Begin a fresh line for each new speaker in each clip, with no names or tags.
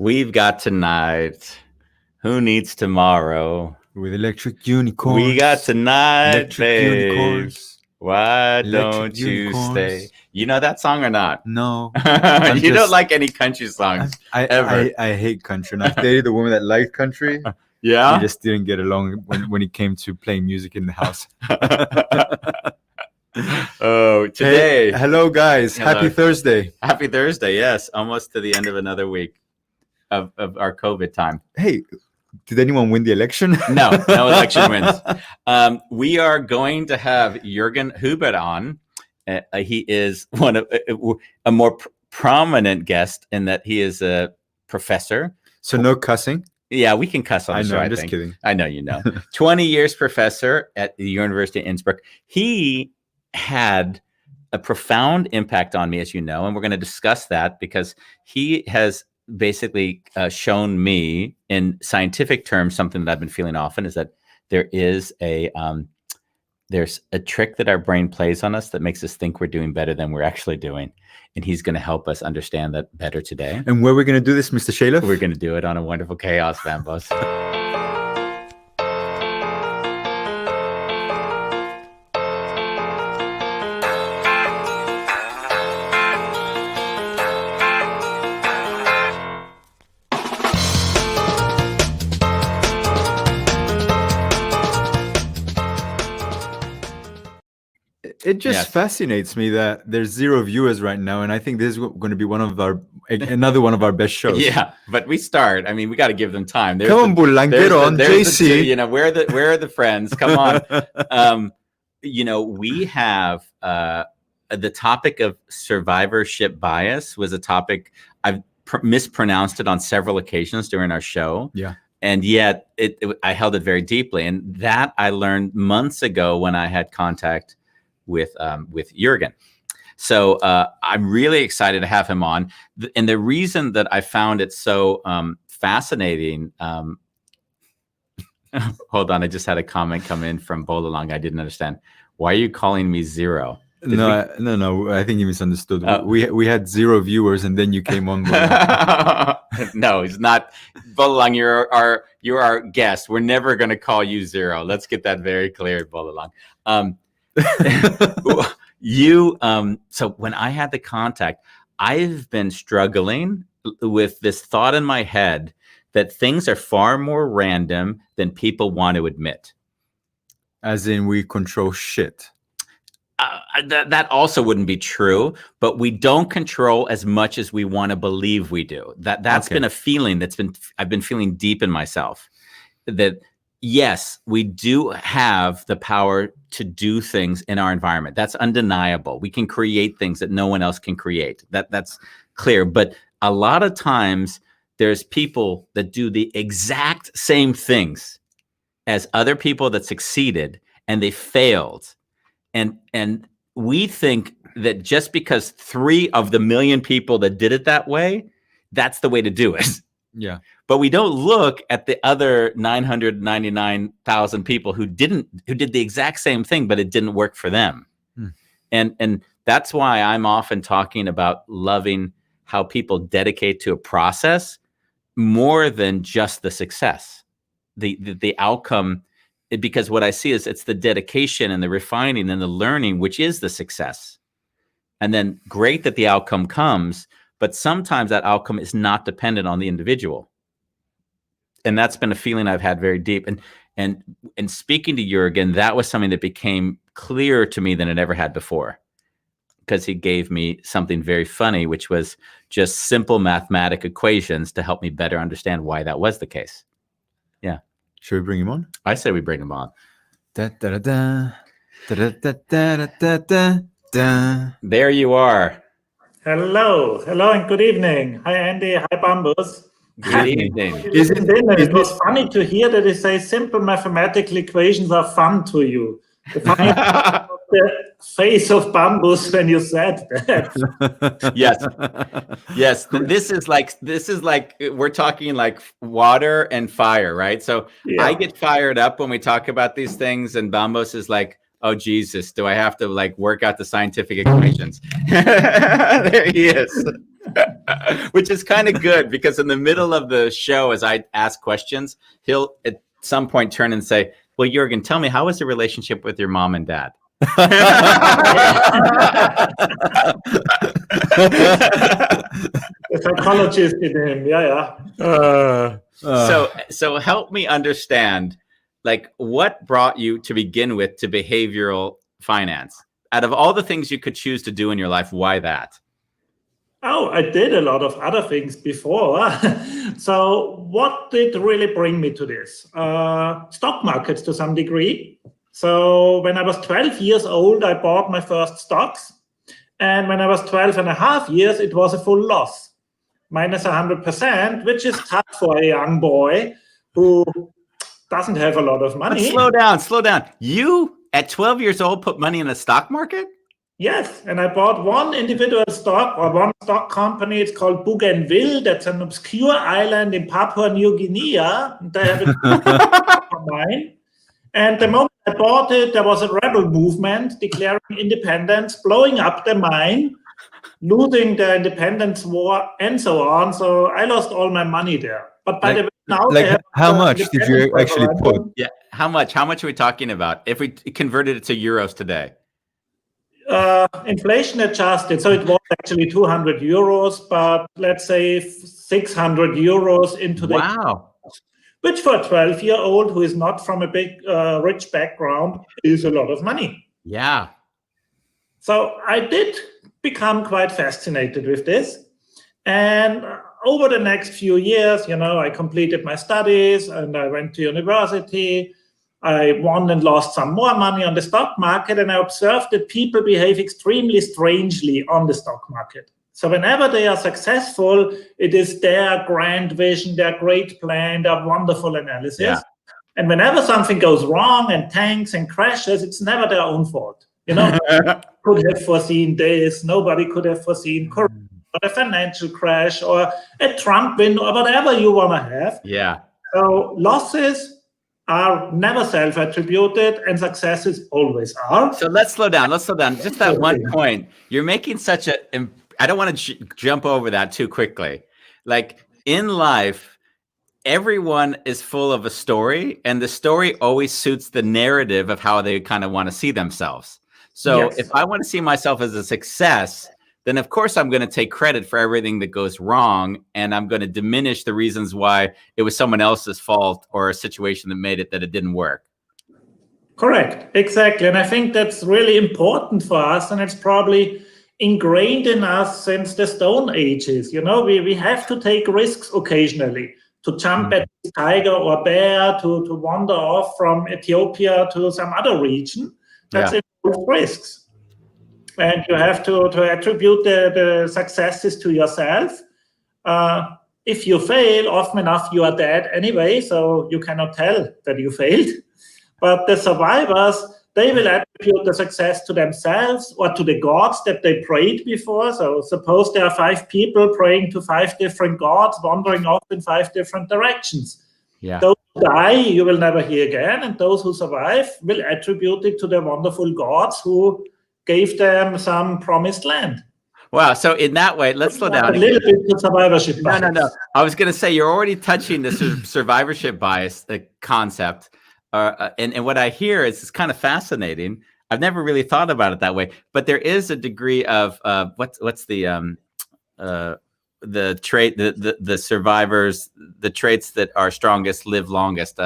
We've got tonight. Who needs tomorrow?
With electric unicorns.
We got tonight,
electric
babe.
unicorns.
Why
Electric
don't you
unicorns.
stay? You know that song or not?
No.
You don't like any country songs ever.
I hate country. And I dated a woman that liked country.
Yeah?
We just didn't get along when it came to playing music in the house.
Oh, today.
Hey, hello, guys.
Hello.
Happy Thursday.
Happy Thursday, yes. Almost to the end of another week of our COVID time.
Hey, did anyone win the election?
No election wins. We are going to have Jurgen Huber on. He is one of a more prominent guest in that he is a professor.
So no cussing?
Yeah, we can cuss on the show.
I'm just kidding.
I know you know. 20 years professor at the University of Innsbruck. He had a profound impact on me, as you know, and we're going to discuss that because he has basically shown me in scientific terms something that I've been feeling often is that there is there's a trick that our brain plays on us that makes us think we're doing better than we're actually doing. And he's going to help us understand that better today.
And where are we going to do this, Mr. Shalev?
We're going to do it on a wonderful chaos, Bambos.
It just fascinates me that there's 0 viewers right now, and I think this is going to be another one of our best shows.
Yeah, but we start. I mean, we got to give them time.
Come on, Bulan, get on, JC.
Where are the friends? Come on. We have the topic of survivorship bias was a topic I've mispronounced it on several occasions during our show.
Yeah.
And yet I held it very deeply, and that I learned months ago when I had contact with Jürgen. So I'm really excited to have him on. And the reason that I found it so fascinating, hold on, I just had a comment come in from Bolalang. I didn't understand. Why are you calling me zero?
No. I think you misunderstood. We had 0 viewers, and then you came on.
No, it's not. Bolalang, you're our guest. We're never going to call you zero. Let's get that very clear, Bolalang. So when I had the contact, I've been struggling with this thought in my head that things are far more random than people want to admit.
As in, we control shit.
That also wouldn't be true, but we don't control as much as we want to believe we do. That's been a feeling I've been feeling deep in myself. That yes, we do have the power to do things in our environment. That's undeniable. We can create things that no one else can create. That's clear. But a lot of times there's people that do the exact same things as other people that succeeded and they failed. And we think that just because 3 of the million people that did it that way, that's the way to do it.
Yeah.
But we don't look at the other 999,000 people who did the exact same thing, but it didn't work for them. And that's why I'm often talking about loving how people dedicate to a process more than just the success, the outcome. Because what I see is it's the dedication and the refining and the learning, which is the success. And then great that the outcome comes, but sometimes that outcome is not dependent on the individual. And that's been a feeling I've had very deep. And speaking to Jürgen, that was something that became clearer to me than it ever had before. Because he gave me something very funny, which was just simple mathematical equations to help me better understand why that was the case. Yeah.
Should we bring him on?
I say we bring him on. There you are.
Hello, and good evening. Hi, Andy. Hi, Bambus.
Good evening.
It was funny to hear that they say simple mathematical equations are fun to you. The face of Bambus when you said that.
Yes. This is like we're talking like water and fire, right? So yeah. I get fired up when we talk about these things, and Bambus is like, "Oh Jesus, do I have to like work out the scientific equations?" There he is. Which is kind of good because in the middle of the show, as I ask questions, he'll at some point turn and say, well, Jürgen, tell me, how was the relationship with your mom and dad?
The psychologist in him, yeah.
So help me understand, like, what brought you to begin with to behavioral finance? Out of all the things you could choose to do in your life, why that?
Oh, I did a lot of other things before. So what did really bring me to this? Stock markets to some degree. So when I was 12 years old, I bought my first stocks. And when I was 12 and a half years, it was a full loss, minus 100%, which is tough for a young boy who doesn't have a lot of money.
But slow down. You, at 12 years old, put money in the stock market?
Yes, and I bought one individual stock or one stock company. It's called Bougainville. That's an obscure island in Papua New Guinea. They have a mine. And the moment I bought it, there was a rebel movement declaring independence, blowing up the mine, losing the independence war, and so on. So I lost all my money there. But by the way, now
how much did you actually put?
Yeah, how much? How much are we talking about? If we converted it to euros today?
Inflation adjusted, so it was actually 200 euros, but let's say 600 euros into the...
Wow.
Which for a 12-year-old who is not from a big, rich background is a lot of money.
Yeah.
So I did become quite fascinated with this. And over the next few years, I completed my studies and I went to university. I won and lost some more money on the stock market, and I observed that people behave extremely strangely on the stock market. So whenever they are successful, it is their grand vision, their great plan, their wonderful analysis. Yeah. And whenever something goes wrong and tanks and crashes, it's never their own fault. Could have foreseen this. Nobody could have foreseen corruption or a financial crash or a Trump win or whatever you want to have.
Yeah.
So losses are never self-attributed, and successes always are.
So let's slow down. Just that one point. You're making such a... I don't want to jump over that too quickly. Like, in life, everyone is full of a story, and the story always suits the narrative of how they kind of want to see themselves. So yes. If I want to see myself as a success, then of course I'm going to take credit for everything that goes wrong, and I'm going to diminish the reasons why it was someone else's fault or a situation that made it that it didn't work.
Correct, exactly. And I think that's really important for us, and it's probably ingrained in us since the Stone Ages. We have to take risks occasionally, to jump at the tiger or bear, to wander off from Ethiopia to some other region. That's involved risks. And you have to attribute the successes to yourself. If you fail, often enough, you are dead anyway, so you cannot tell that you failed. But the survivors, they will attribute the success to themselves or to the gods that they prayed before. So suppose there are 5 people praying to 5 different gods, wandering off in 5 different directions.
Yeah.
Those who die, you will never hear again. And those who survive will attribute it to the wonderful gods who gave them some promised land.
Wow. So in that way, let's slow down.
A little bit to survivorship bias.
No. I was going to say, you're already touching the survivorship bias concept. And what I hear is it's kind of fascinating. I've never really thought about it that way, but there is a degree of what's the trait, the survivors, the traits that are strongest live longest.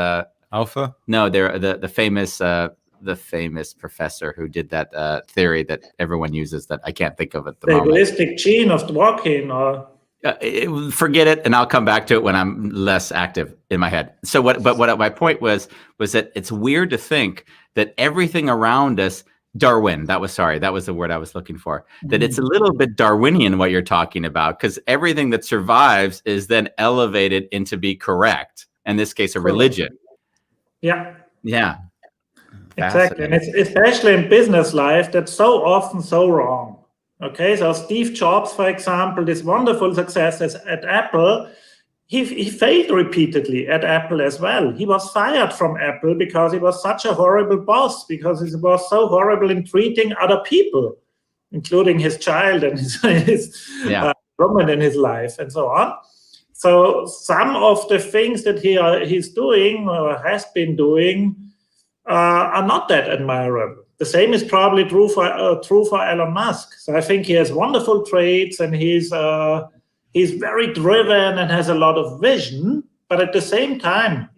Alpha? No,
they're the famous professor who did that theory that everyone uses that I can't think of at the moment.
The egoistic gene of Dworkin, or
forget it, and I'll come back to it when I'm less active in my head. So what my point was that it's weird to think that everything around us, Darwin, that was the word I was looking for, that it's a little bit Darwinian what you're talking about, because everything that survives is then elevated into be correct. In this case, a religion.
Yeah.
Exactly.
And it's especially in business life that's so often so wrong. Okay, so Steve Jobs, for example, this wonderful success at Apple, he failed repeatedly at Apple as well. He was fired from Apple because he was such a horrible boss, because he was so horrible in treating other people, including his child and his woman in his life, and so on. So some of the things that he's doing or has been doing are not that admirable. The same is probably true for Elon Musk. So I think he has wonderful traits, and he's very driven and has a lot of vision. But at the same time,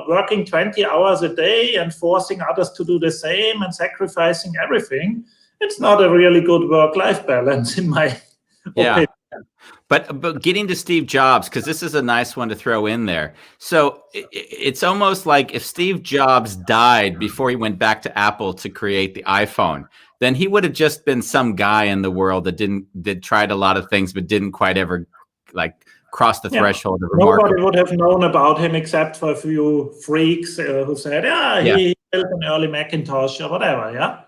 working 20 hours a day and forcing others to do the same and sacrificing everything, it's not a really good work-life balance in my opinion.
But getting to Steve Jobs, because this is a nice one to throw in there. So it's almost like if Steve Jobs died before he went back to Apple to create the iPhone, then he would have just been some guy in the world that tried a lot of things but didn't quite ever cross the threshold of remarkable.
Nobody would have known about him except for a few freaks who said, he built an early Macintosh or whatever,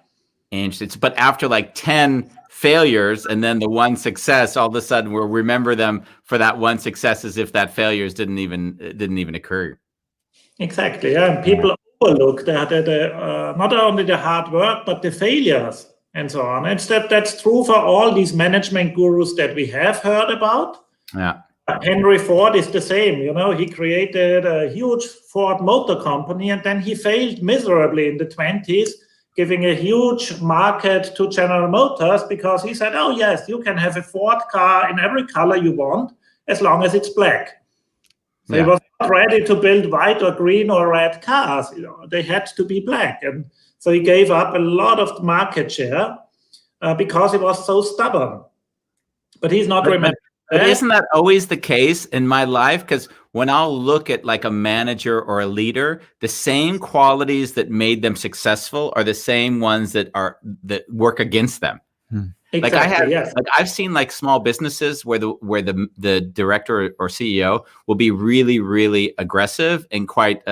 Interesting. But after 10 failures and then the one success, all of a sudden we'll remember them for that one success as if that failures didn't even occur.
Exactly. Yeah. And people overlook that not only the hard work but the failures and so on. And that's true for all these management gurus that we have heard about.
Yeah.
Henry Ford is the same. He created a huge Ford Motor Company, and then he failed miserably in the 1920s. Giving a huge market to General Motors because he said, oh, yes, you can have a Ford car in every color you want as long as it's black. So he was not ready to build white or green or red cars. They had to be black. And so he gave up a lot of market share because he was so stubborn. But he's not remembered.
But isn't that always the case in my life? Because when I'll look at a manager or a leader, the same qualities that made them successful are the same ones that work against them.
Exactly,
I've seen small businesses where the director or CEO will be really, really aggressive and quite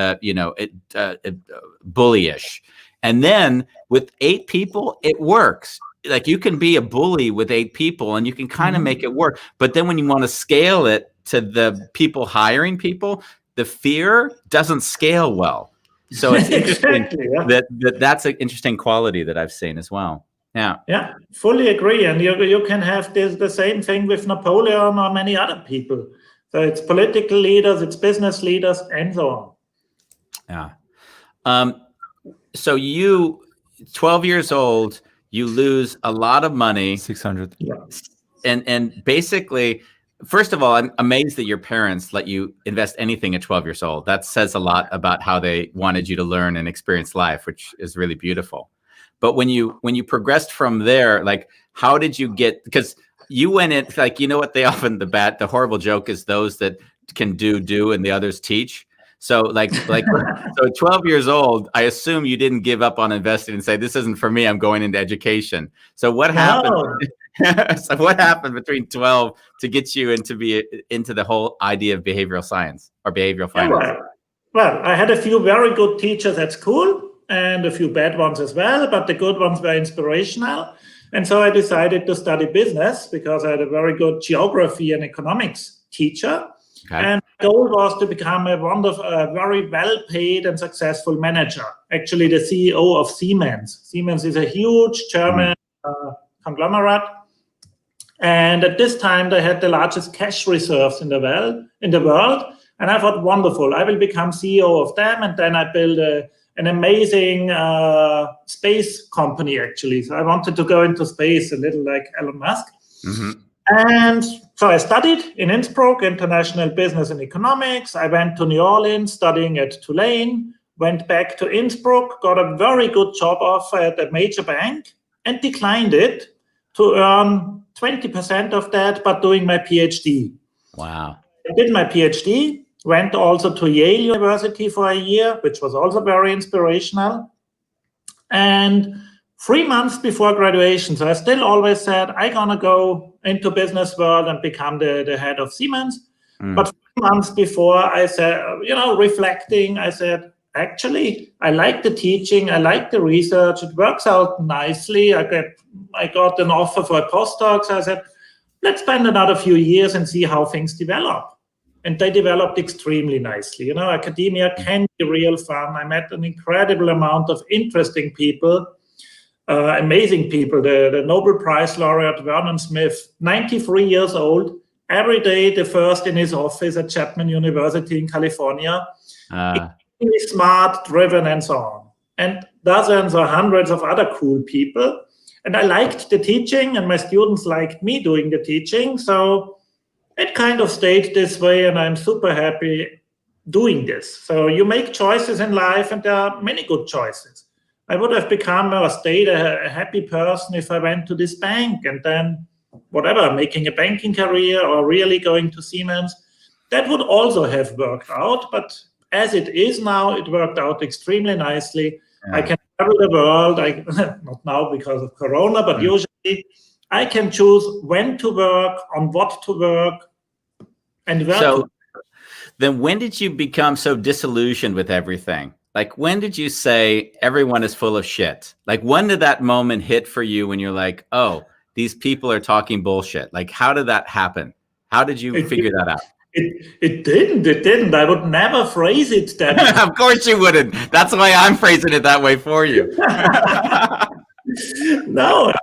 bullyish. And then with 8 people, it works. You can be a bully with 8 people and you can kind of make it work. But then when you want to scale it to the people hiring people, the fear doesn't scale well. So it's interesting that's an interesting quality that I've seen as well.
Yeah, fully agree. And you can have the same thing with Napoleon or many other people. So it's political leaders, it's business leaders, and so on.
Yeah. So you, 12 years old, you lose a lot of money.
600.
Yeah.
And basically, first of all, I'm amazed that your parents let you invest anything at 12 years old. That says a lot about how they wanted you to learn and experience life, which is really beautiful. But when you progressed from there, how did you get, because you went in, what they often, the horrible joke is those that can do and the others teach. So so 12 years old, I assume you didn't give up on investing and say, this isn't for me, I'm going into education. So what happened? So what happened between 12 to get you into the whole idea of behavioral science or behavioral finance?
Well, I had a few very good teachers at school and a few bad ones as well, but the good ones were inspirational. And so I decided to study business because I had a very good geography and economics teacher. Okay. And my goal was to become a very well-paid and successful manager. Actually, the CEO of Siemens. Siemens is a huge German conglomerate. And at this time, they had the largest cash reserves in the world. And I thought, wonderful, I will become CEO of them. And then I built an amazing space company, actually. So I wanted to go into space, a little like Elon Musk. Mm-hmm. And so I studied in Innsbruck, International Business and Economics. I went to New Orleans, studying at Tulane, went back to Innsbruck, got a very good job offer at a major bank, and declined it to earn 20% of that, but doing my PhD.
Wow.
I did my PhD, went also to Yale University for a year, which was also very inspirational. And 3 months before graduation, so I still always said, I'm going to go into business world and become the head of Siemens. But 3 months before, I said, reflecting, I said, actually, I like the teaching, I like the research, it works out nicely. I got an offer for a postdoc, so I said, let's spend another few years and see how things develop. And they developed extremely nicely. Academia can be real fun. I met an incredible amount of interesting people. Amazing people. The Nobel Prize laureate Vernon Smith, 93 years old, every day the first in his office at Chapman University in California. Extremely smart, driven, and so on. And dozens or hundreds of other cool people. And I liked the teaching, and my students liked me doing the teaching. So it kind of stayed this way, and I'm super happy doing this. So you make choices in life, and there are many good choices. I would have become or stayed a happy person if I went to this bank and then whatever, making a banking career or really going to Siemens. That would also have worked out, but as it is now, it worked out extremely nicely. Yeah. I can travel the world, not now because of Corona, but usually I can choose when to work, on what to work, and where to work.
Then when did you become so disillusioned with everything? Like, when did you say everyone is full of shit? Like, when did that moment hit for you when you're like, oh, these people are talking bullshit? Like, how did that happen? How did you figure that out?
It didn't. I would never phrase it that way.
Of course you wouldn't. That's why I'm phrasing it that way for you.
No,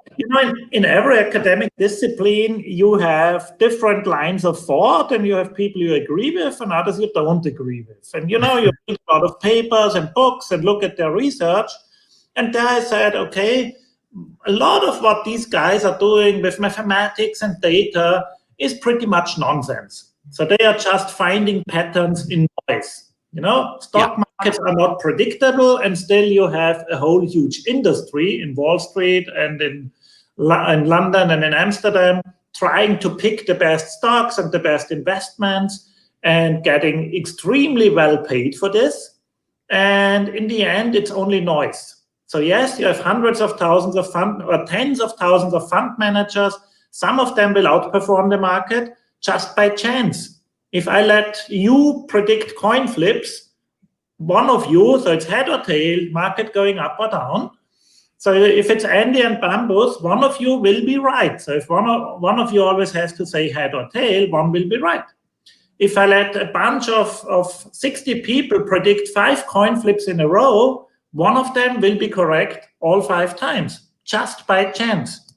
in every academic discipline, you have different lines of thought, and you have people you agree with and others you don't agree with. And, you read a lot of papers and books and look at their research. And there I said, okay, a lot of what these guys are doing with mathematics and data is pretty much nonsense. So they are just finding patterns in noise. Stock markets are not predictable, and still you have a whole huge industry in Wall Street and in London and in Amsterdam trying to pick the best stocks and the best investments and getting extremely well paid for this. And in the end, it's only noise. So yes, you have hundreds of thousands of fund or tens of thousands of fund managers. Some of them will outperform the market just by chance. If I let you predict coin flips, one of you, so it's head or tail, market going up or down. So if it's Andy and Bambus, one of you will be right. So if one of you always has to say head or tail, one will be right. If I let a bunch of 60 people predict 5 coin flips in a row, one of them will be correct all 5 times, just by chance.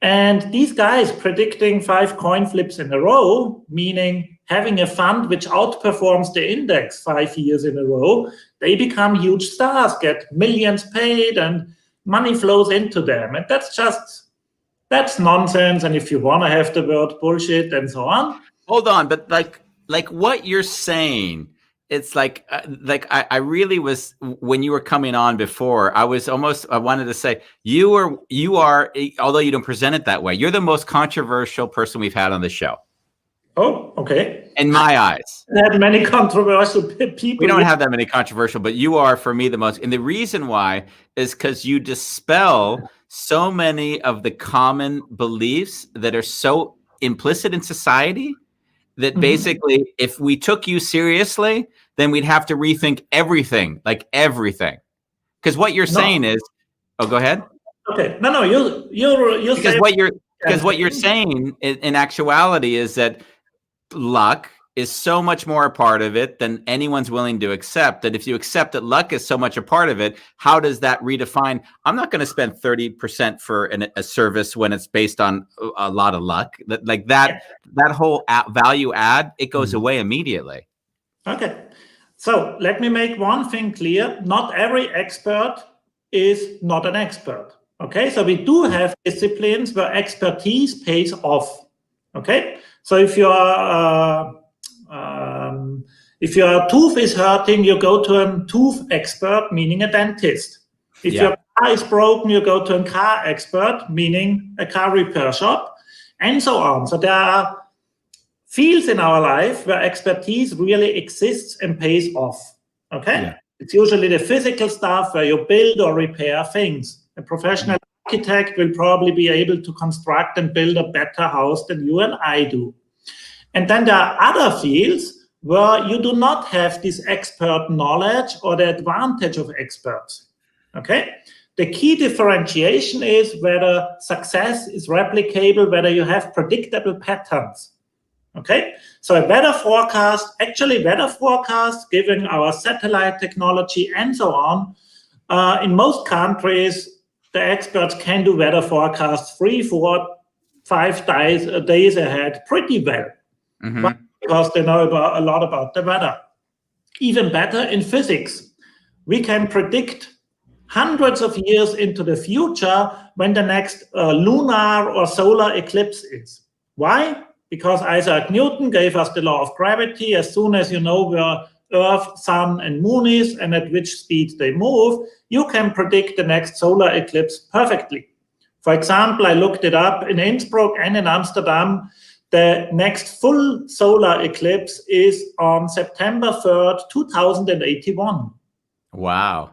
And these guys predicting 5 coin flips in a row, meaning having a fund which outperforms the index 5 years in a row, they become huge stars, get millions paid, and money flows into them. And that's nonsense. And if you want to have the word bullshit and so on.
Hold on, but like what you're saying, it's like I really was, when you were coming on before, I wanted to say you are, although you don't present it that way, you're the most controversial person we've had on the show.
Oh, okay.
In my eyes.
I had many controversial people.
We don't have that many controversial, but you are, for me, the most. And the reason why is because you dispel so many of the common beliefs that are so implicit in society that basically, if we took you seriously, then we'd have to rethink everything, like everything. Because what you're saying is, oh, go ahead.
Okay. No, you're
because what you're saying in actuality is that luck is so much more a part of it than anyone's willing to accept. That if you accept that luck is so much a part of it, how does that redefine? I'm not going to spend 30% for a service when it's based on a lot of luck. That whole value add, it goes away immediately.
Okay. So let me make one thing clear. Not every expert is not an expert. Okay. So we do have disciplines where expertise pays off. Okay. So if your tooth is hurting, you go to a tooth expert, meaning a dentist. If your car is broken, you go to a car expert, meaning a car repair shop, and so on. So there are fields in our life where expertise really exists and pays off. Okay? Yeah. It's usually the physical stuff where you build or repair things. A professional architect will probably be able to construct and build a better house than you and I do. And then there are other fields where you do not have this expert knowledge or the advantage of experts. Okay? The key differentiation is whether success is replicable, whether you have predictable patterns. Okay? So a weather forecast, given our satellite technology and so on, in most countries, the experts can do weather forecasts 3, 4, 5 days ahead pretty well. But because they know a lot about the weather. Even better, in physics, we can predict hundreds of years into the future when the next lunar or solar eclipse is. Why? Because Isaac Newton gave us the law of gravity. As soon as you know where Earth, Sun, and Moon is and at which speed they move, you can predict the next solar eclipse perfectly. For example, I looked it up in Innsbruck and in Amsterdam. The next full solar eclipse is on September 3rd, 2081.
Wow.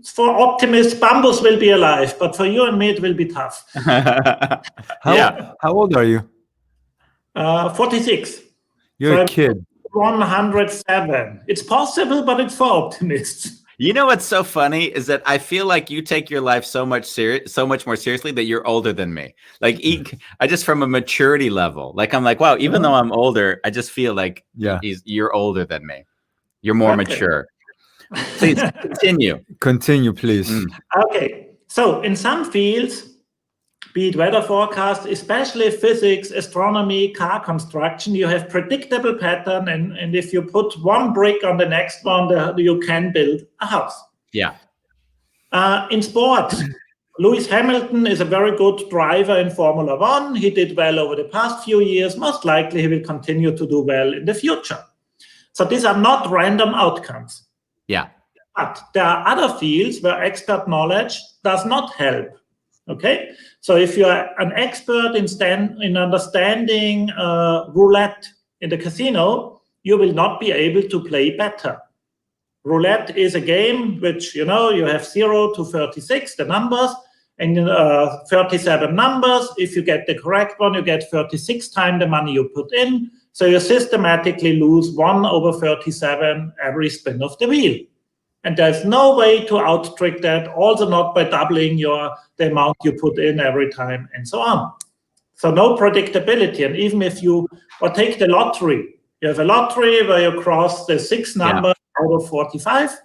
For optimists, Bambus will be alive, but for you and me, it will be tough.
How old are you?
46.
You're a kid.
107. It's possible, but it's for optimists.
You know what's so funny is that I feel like you take your life so much more seriously that you're older than me. Like I just from a maturity level, like I'm like, wow, even though I'm older, I just feel like you're older than me. You're more mature. Please continue.
Continue, please.
Okay. So in some fields, be it weather forecast, especially physics, astronomy, car construction, you have predictable pattern, and if you put one brick on the next one, you can build a house.
Yeah.
In sports, Lewis Hamilton is a very good driver in Formula One. He did well over the past few years. Most likely he will continue to do well in the future. So these are not random outcomes.
Yeah.
But there are other fields where expert knowledge does not help. Okay, so if you are an expert in understanding roulette in the casino, you will not be able to play better. Roulette is a game which, you have 0 to 36, the numbers, and 37 numbers. If you get the correct one, you get 36 times the money you put in. So you systematically lose 1 over 37 every spin of the wheel. And there's no way to out-trick that, also not by doubling the amount you put in every time, and so on. So no predictability. And even if or take the lottery, you have a lottery where you cross the 6 number out of 45.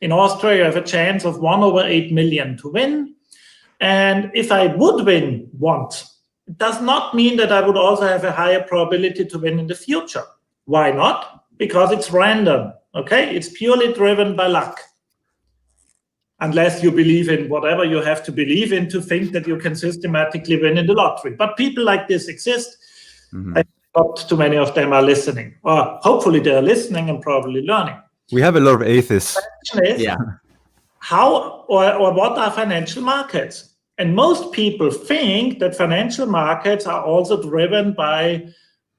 In Austria, you have a chance of 1 over 8 million to win. And if I would win once, it does not mean that I would also have a higher probability to win in the future. Why not? Because it's random. Okay, it's purely driven by luck. Unless you believe in whatever you have to believe in to think that you can systematically win in the lottery. But people like this exist. Not too many of them are listening. Or hopefully they're listening and probably learning.
We have a lot of atheists.
The question is, how or what are financial markets? And most people think that financial markets are also driven by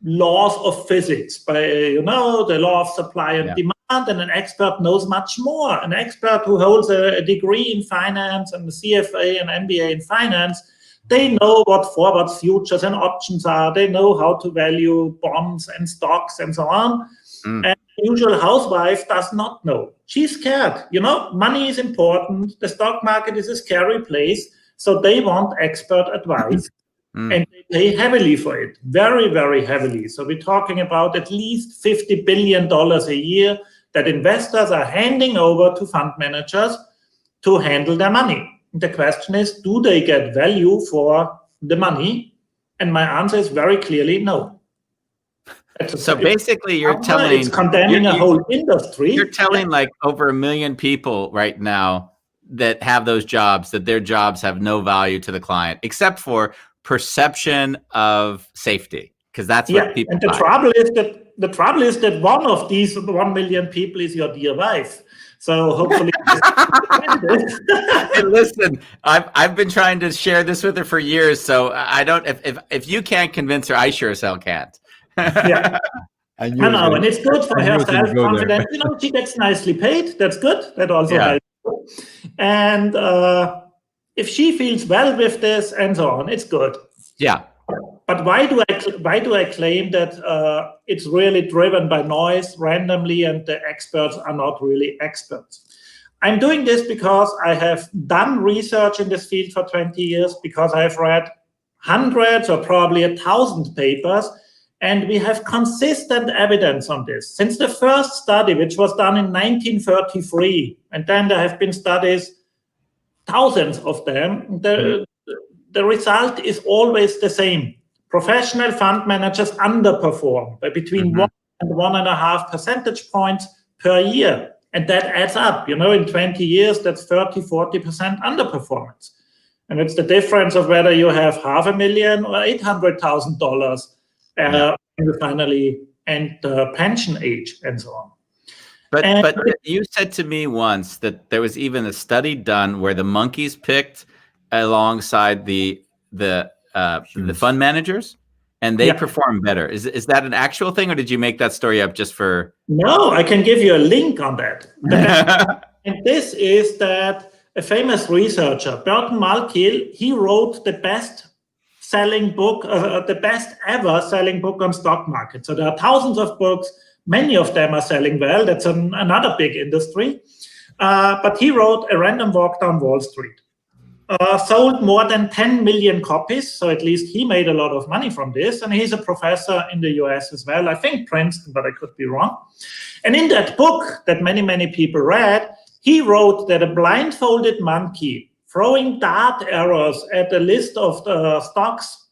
laws of physics, by the law of supply and demand, and an expert knows much more. An expert who holds a degree in finance and a CFA and MBA in finance, they know what forward futures and options are. They know how to value bonds and stocks and so on. And the usual housewife does not know. She's scared. Money is important. The stock market is a scary place. So they want expert advice. And they pay heavily for it, very, very heavily. So we're talking about at least $50 billion a year that investors are handing over to fund managers to handle their money. The question is, do they get value for the money? And my answer is very clearly no.
So basically you're telling...
It's condemning a whole industry.
You're telling like over 1 million people right now that have those jobs, that their jobs have no value to the client, except for perception of safety, because that's what people.
And the trouble is that one of these 1 million people is your dear wife. So hopefully,
hey, listen, I've been trying to share this with her for years. So I don't. If you can't convince her, I sure as hell can't.
I know, and it's good for her self-confidence. She gets nicely paid. That's good. That also helps. And if she feels well with this and so on, it's good. Yeah. But why do I claim that it's really driven by noise randomly and the experts are not really experts? I'm doing this because I have done research in this field for 20 years, because I have read hundreds or probably 1,000 papers, and we have consistent evidence on this. Since the first study, which was done in 1933, and then there have been studies, thousands of them, the result is always the same. Professional fund managers underperform by between 1 and 1.5 percentage points per year. And that adds up. In 20 years, that's 30-40% underperformance. And it's the difference of whether you have $500,000 or $800,000 when you finally enter pension age and so on.
But you said to me once that there was even a study done where the monkeys picked alongside the fund managers, and they perform better. Is that an actual thing, or did you make that story up just for?
No, I can give you a link on that. And this is that a famous researcher, Burton Malkiel, he wrote the best-selling book, the best ever selling book on stock market. So there are thousands of books. Many of them are selling well. That's another big industry. But he wrote A Random Walk Down Wall Street. Sold more than 10 million copies, so at least he made a lot of money from this, and he's a professor in the US as well, I think Princeton, but I could be wrong. And in that book that many people read, he wrote that a blindfolded monkey throwing dart arrows at a list of the stocks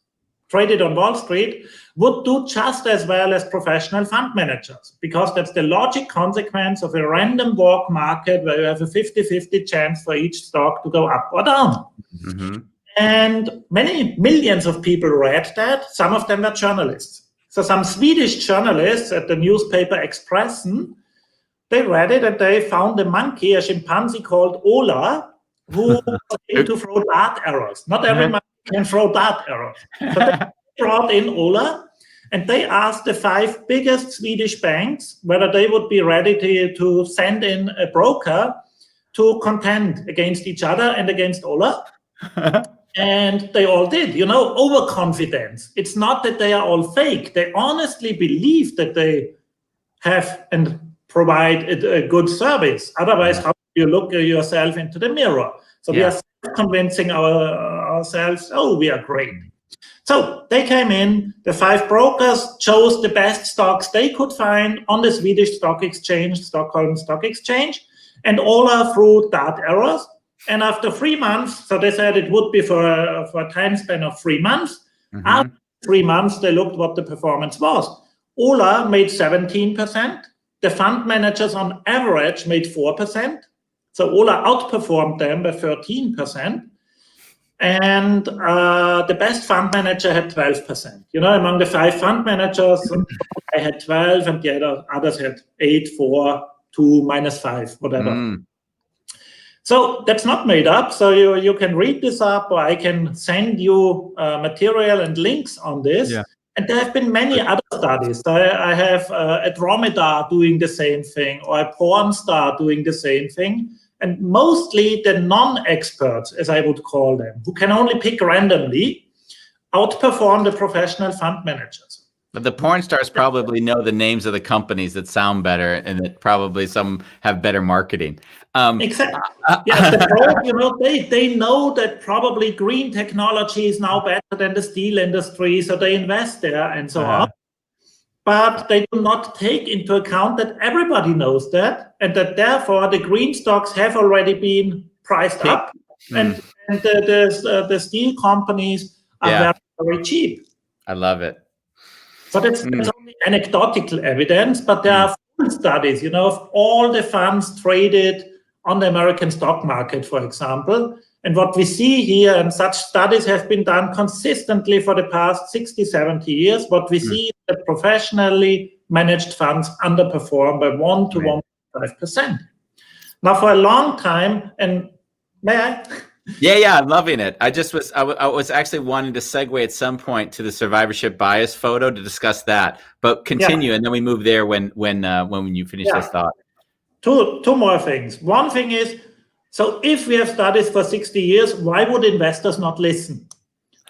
traded on Wall Street would do just as well as professional fund managers, because that's the logic consequence of a random walk market where you have a 50-50 chance for each stock to go up or down. And many millions of people read that. Some of them were journalists. So some Swedish journalists at the newspaper Expressen, they read it and they found a monkey, a chimpanzee called Ola, who was able to throw dart arrows. Not every monkey can throw dart arrows. So they brought in Ola, and they asked the 5 biggest Swedish banks whether they would be ready to send in a broker to contend against each other and against Ola. And they all did, overconfidence. It's not that they are all fake. They honestly believe that they have and provide a good service. Otherwise, how do you look yourself into the mirror? So we are convincing ourselves, oh, we are great. So they came in, the 5 brokers chose the best stocks they could find on the Swedish stock exchange, Stockholm Stock Exchange, and Ola threw dart arrows. And after 3 months, so they said it would be for a time span of 3 months. After 3 months, they looked what the performance was. Ola made 17%. The fund managers on average made 4%. So Ola outperformed them by 13%. And the best fund manager had 12%. Among the 5 fund managers, I had 12 and the others had 8, 4, 2, -5, whatever. So that's not made up. So you can read this up, or I can send you material and links on this. Yeah. And there have been many other studies. I have a dromedar doing the same thing, or a porn star doing the same thing. And mostly the non-experts, as I would call them, who can only pick randomly, outperform the professional fund managers.
But the porn stars probably know the names of the companies that sound better, and that probably some have better marketing.
Exactly. Yeah, the pro, they know that probably green technology is now better than the steel industry, so they invest there and so on. But they do not take into account that everybody knows that, and that therefore the green stocks have already been priced up, and the steel companies are very, very cheap.
I love it.
So that's only anecdotal evidence, but there are full studies, of all the funds traded on the American stock market, for example. And what we see here, and such studies have been done consistently for the past 60, 70 years, what we see is that professionally managed funds underperform by 1 to 1.5%. Now, for a long time, and may I?
Yeah, I'm loving it. I was actually wanting to segue at some point to the survivorship bias photo to discuss that, but continue, and then we move there when you finish this thought.
Two more things. One thing is, so if we have studies for 60 years, why would investors not listen?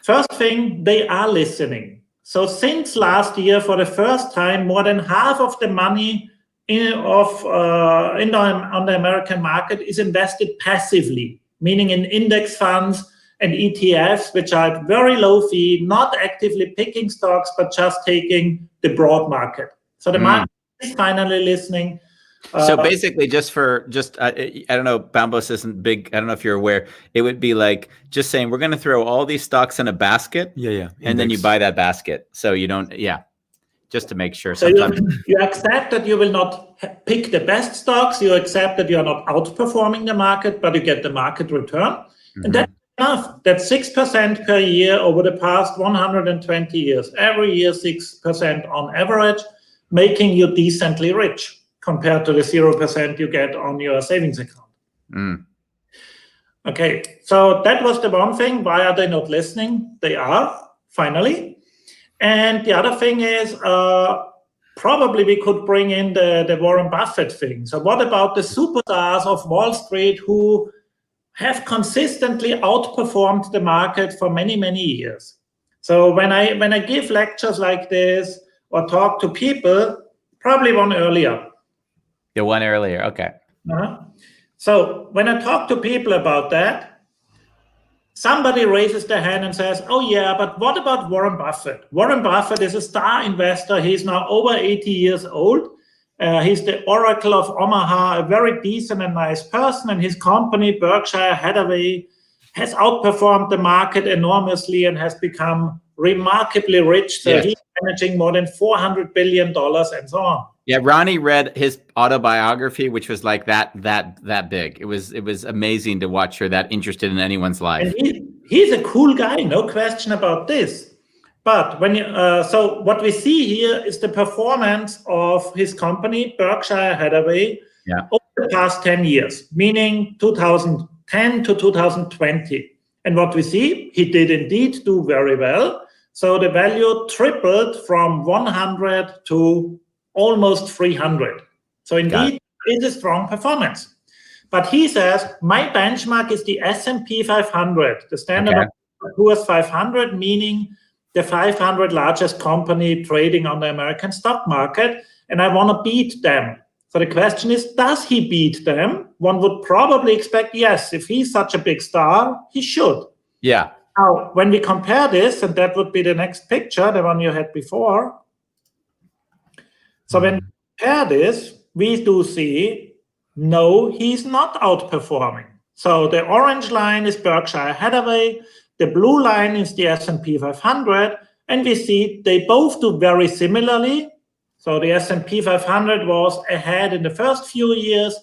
First thing, they are listening. So since last year, for the first time, more than half of the money on the American market is invested passively, meaning in index funds and ETFs, which are at very low fee, not actively picking stocks, but just taking the broad market. So the market is finally listening.
So basically, I don't know, Bambos isn't big. I don't know if you're aware. It would be like just saying we're going to throw all these stocks in a basket, and then you buy that basket. So you don't, just to make sure.
So you accept that you will not pick the best stocks. You accept that you are not outperforming the market, but you get the market return, and that's enough. That's 6% per year over the past 120 years. Every year, 6% on average, making you decently rich, compared to the 0% you get on your savings account. Okay, so that was the one thing. Why are they not listening? They are, finally. And the other thing is, probably we could bring in the Warren Buffett thing. So what about the superstars of Wall Street who have consistently outperformed the market for many, many years? So when I give lectures like this or talk to people, probably one earlier.
The one earlier, okay.
So when I talk to people about that, somebody raises their hand and says, oh yeah, but what about Warren Buffett? Warren Buffett is a star investor. He's now over 80 years old. He's the Oracle of Omaha, a very decent and nice person. And his company, Berkshire Hathaway, has outperformed the market enormously and has become remarkably rich. So he's managing more than $400 billion and so on.
Yeah, Ronnie read his autobiography, which was like that big. It was amazing to watch her that interested in anyone's life.
And he's a cool guy, no question about this. But when so what we see here is the performance of his company, Berkshire Hathaway, over the past 10 years, meaning 2010 to 2020. And what we see, he did indeed do very well. So the value tripled from 100 to almost 300. So indeed, it's a strong performance. But he says, my benchmark is the S&P 500, the Standard & Poor's 500, meaning the 500 largest company trading on the American stock market, and I want to beat them. So the question is, does he beat them? One would probably expect, yes, if he's such a big star, he should.
Yeah.
Now, when we compare this, and that would be the next picture, the one you had before. So when we compare this, we do see, no, he's not outperforming. So the orange line is Berkshire Hathaway, the blue line is the S&P 500, and we see they both do very similarly. So the S&P 500 was ahead in the first few years,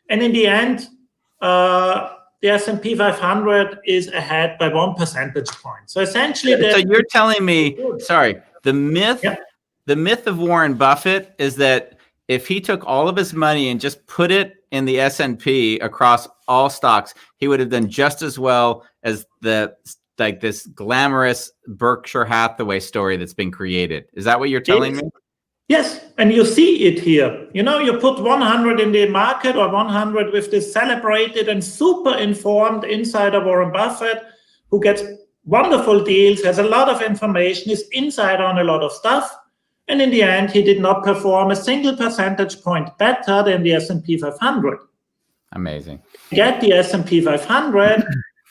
and in the end, the S&P 500 is ahead by 1 percentage point. So essentially,
so you're telling me, sorry, the myth of Warren Buffett is that if he took all of his money and just put it in the S&P across all stocks, he would have done just as well as this glamorous Berkshire Hathaway story that's been created. Is that what you're telling me?
Yes, and you see it here. You know, you put 100 in the market or 100 with this celebrated and super informed insider Warren Buffett, who gets wonderful deals, has a lot of information, is inside on a lot of stuff. And in the end, he did not perform a single percentage point better than the S&P 500.
Amazing.
Get the S&P 500,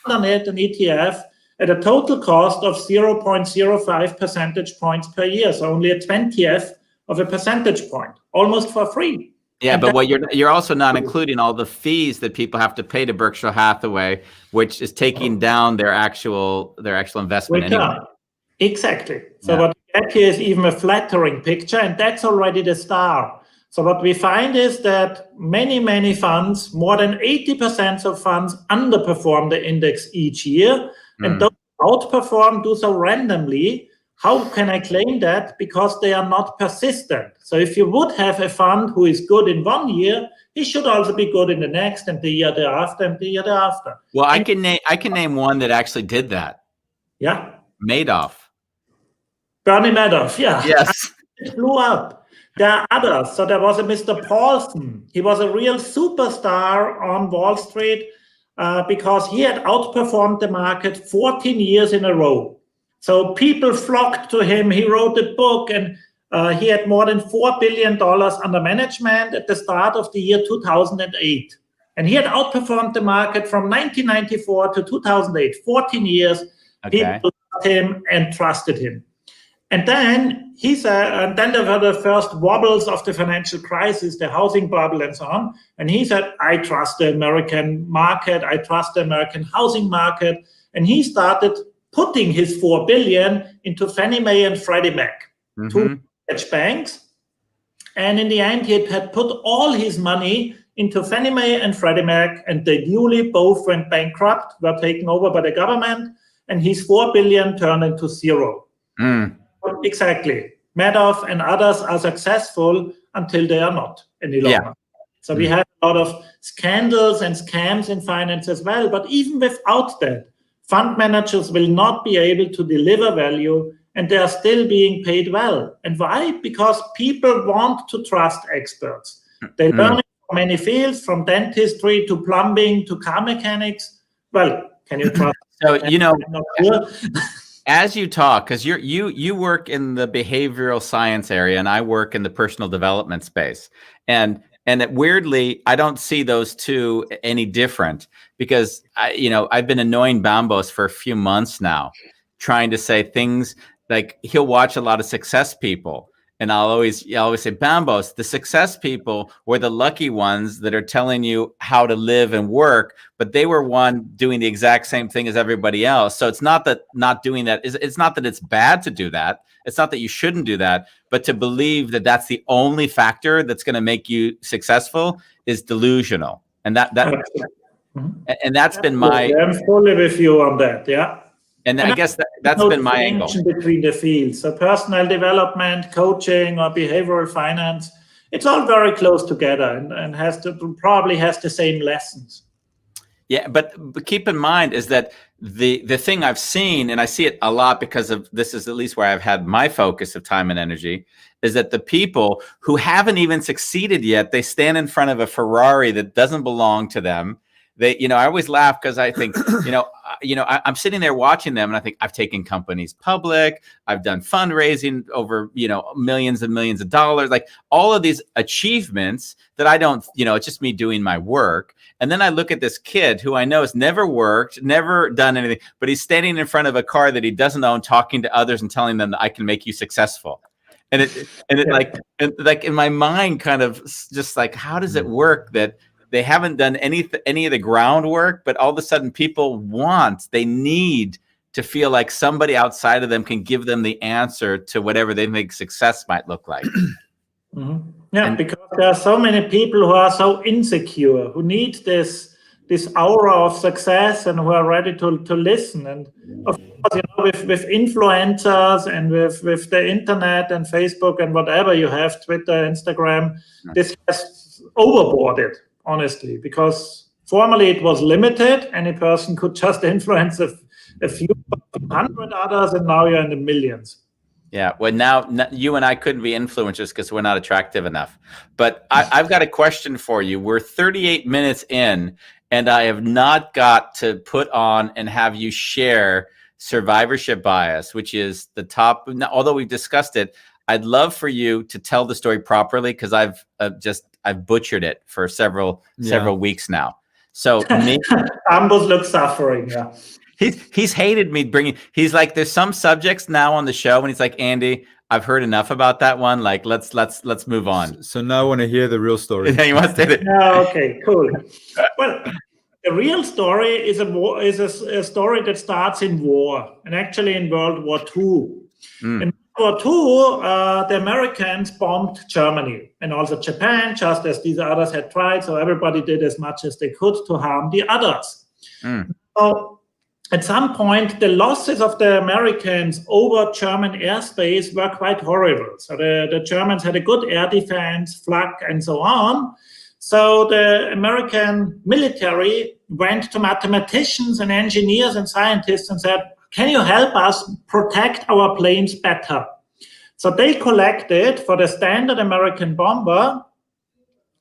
on it, an ETF, at a total cost of 0.05 percentage points per year. So only a 20th of a percentage point, almost for free.
Yeah, but what you're also not including all the fees that people have to pay to Berkshire Hathaway, which is taking down their actual investment anyway.
Exactly. So what we get here is even a flattering picture, and that's already the star. So what we find is that many funds, more than 80% of funds, underperform the index each year, and don't outperform, do so randomly. How can I claim that? Because they are not persistent. So if you would have a fund who is good in 1 year, he should also be good in the next, and the year thereafter, and the year thereafter.
Well, I can name one that actually did that.
Yeah.
Madoff.
Bernie Madoff, yeah.
Yes.
It blew up. There are others. So there was a Mr. Paulson. He was a real superstar on Wall Street because he had outperformed the market 14 years in a row. So people flocked to him. He wrote a book, and he had more than $4 billion under management at the start of the year 2008. And he had outperformed the market from 1994 to 2008, 14 years.
Okay.
People loved him and trusted him. And then he said, and then there were the first wobbles of the financial crisis, the housing bubble and so on. And he said, I trust the American market. I trust the American housing market. And he started putting his 4 billion into Fannie Mae and Freddie Mac, two mortgage banks. And in the end, he had put all his money into Fannie Mae and Freddie Mac, and they newly both went bankrupt, were taken over by the government, and his 4 billion turned into zero. Exactly. Madoff and others are successful until they are not any longer. Yeah. So we have a lot of scandals and scams in finance as well. But even without that, fund managers will not be able to deliver value, and they are still being paid well. And why? Because people want to trust experts. They learn it from many fields, from dentistry to plumbing to car mechanics. Well, can you trust?
So, as you talk, because you work in the behavioral science area, and I work in the personal development space, and weirdly, I don't see those two any different, because I've been annoying Bambos for a few months now, trying to say things like he'll watch a lot of success people. And I'll always say, Bambos, the success people were the lucky ones that are telling you how to live and work, but they were one doing the exact same thing as everybody else. So it's not that not doing that it's not that it's bad to do that. It's not that you shouldn't do that, but to believe that that's the only factor that's going to make you successful is delusional. And that's been my.
I'm fully with you on that. Yeah.
And I guess that's been my angle.
Between the fields. So personal development, coaching, or behavioral finance, it's all very close together and probably has the same lessons.
Yeah, but keep in mind is that the thing I've seen, and I see it a lot because of this is at least where I've had my focus of time and energy, is that the people who haven't even succeeded yet, they stand in front of a Ferrari that doesn't belong to them. They, I always laugh because I think, I'm sitting there watching them and I think I've taken companies public. I've done fundraising over, millions and millions of dollars, like all of these achievements that I don't, it's just me doing my work. And then I look at this kid who I know has never worked, never done anything, but he's standing in front of a car that he doesn't own, talking to others and telling them that I can make you successful. And it like in my mind kind of just like, how does it work that they haven't done any of the groundwork, but all of a sudden they need to feel like somebody outside of them can give them the answer to whatever they think success might look like.
Yeah, because there are so many people who are so insecure, who need this aura of success and who are ready to listen. And of course, with influencers and with the internet and Facebook and whatever you have, Twitter, Instagram, this has overboarded. Honestly, because formerly it was limited, any person could just influence a few 100 others, and now you're in the millions.
Yeah, well, now you and I couldn't be influencers because we're not attractive enough. But I've got a question for you. We're 38 minutes in, and I have not got to put on and have you share survivorship bias, which is the top. Although we've discussed it, I'd love for you to tell the story properly because I've butchered it for several weeks now. So
Ambos look suffering. Yeah,
he's hated me bringing. He's like, there's some subjects now on the show, and he's like, Andy, I've heard enough about that one. Like, let's move on.
So now I want to hear the real story.
He wants to.
Okay, cool. Well, the real story is a story that starts in war, and actually in World War II. In World War II, the Americans bombed Germany and also Japan, just as these others had tried. So everybody did as much as they could to harm the others. So at some point, the losses of the Americans over German airspace were quite horrible. So the Germans had a good air defense, flak, and so on. So the American military went to mathematicians and engineers and scientists and said, can you help us protect our planes better? So they collected, for the standard American bomber,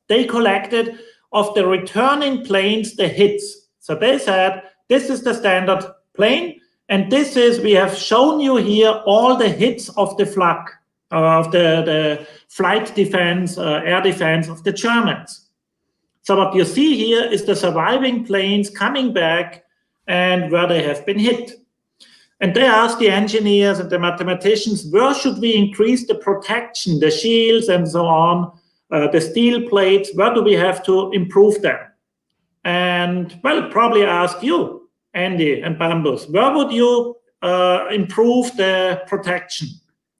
they collected of the returning planes the hits. So they said, this is the standard plane, and we have shown you here all the hits of the flak, of the flight defense, air defense of the Germans. So what you see here is the surviving planes coming back and where they have been hit. And they asked the engineers and the mathematicians, where should we increase the protection, the shields and so on, the steel plates, where do we have to improve them? And, well, probably ask you, Andy and Bambus, where would you improve the protection?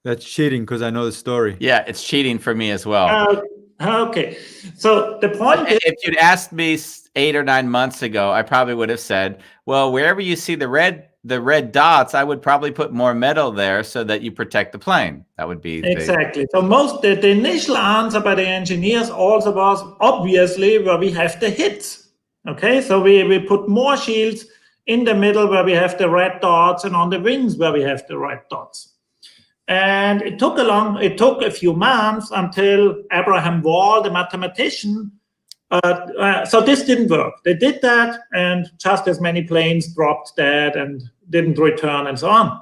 That's cheating because I know the story.
Yeah, it's cheating for me as well.
Okay. So the point is,
if you'd asked me 8 or 9 months ago, I probably would have said, well, wherever you see the red dots, I would probably put more metal there so that you protect the plane. That would be
exactly. So the initial answer by the engineers also was obviously where we have the hits. Okay, so we put more shields in the middle where we have the red dots and on the wings where we have the red dots. And it took a few months until Abraham Wall, the mathematician, so this didn't work. They did that, and just as many planes dropped dead and didn't return and so on.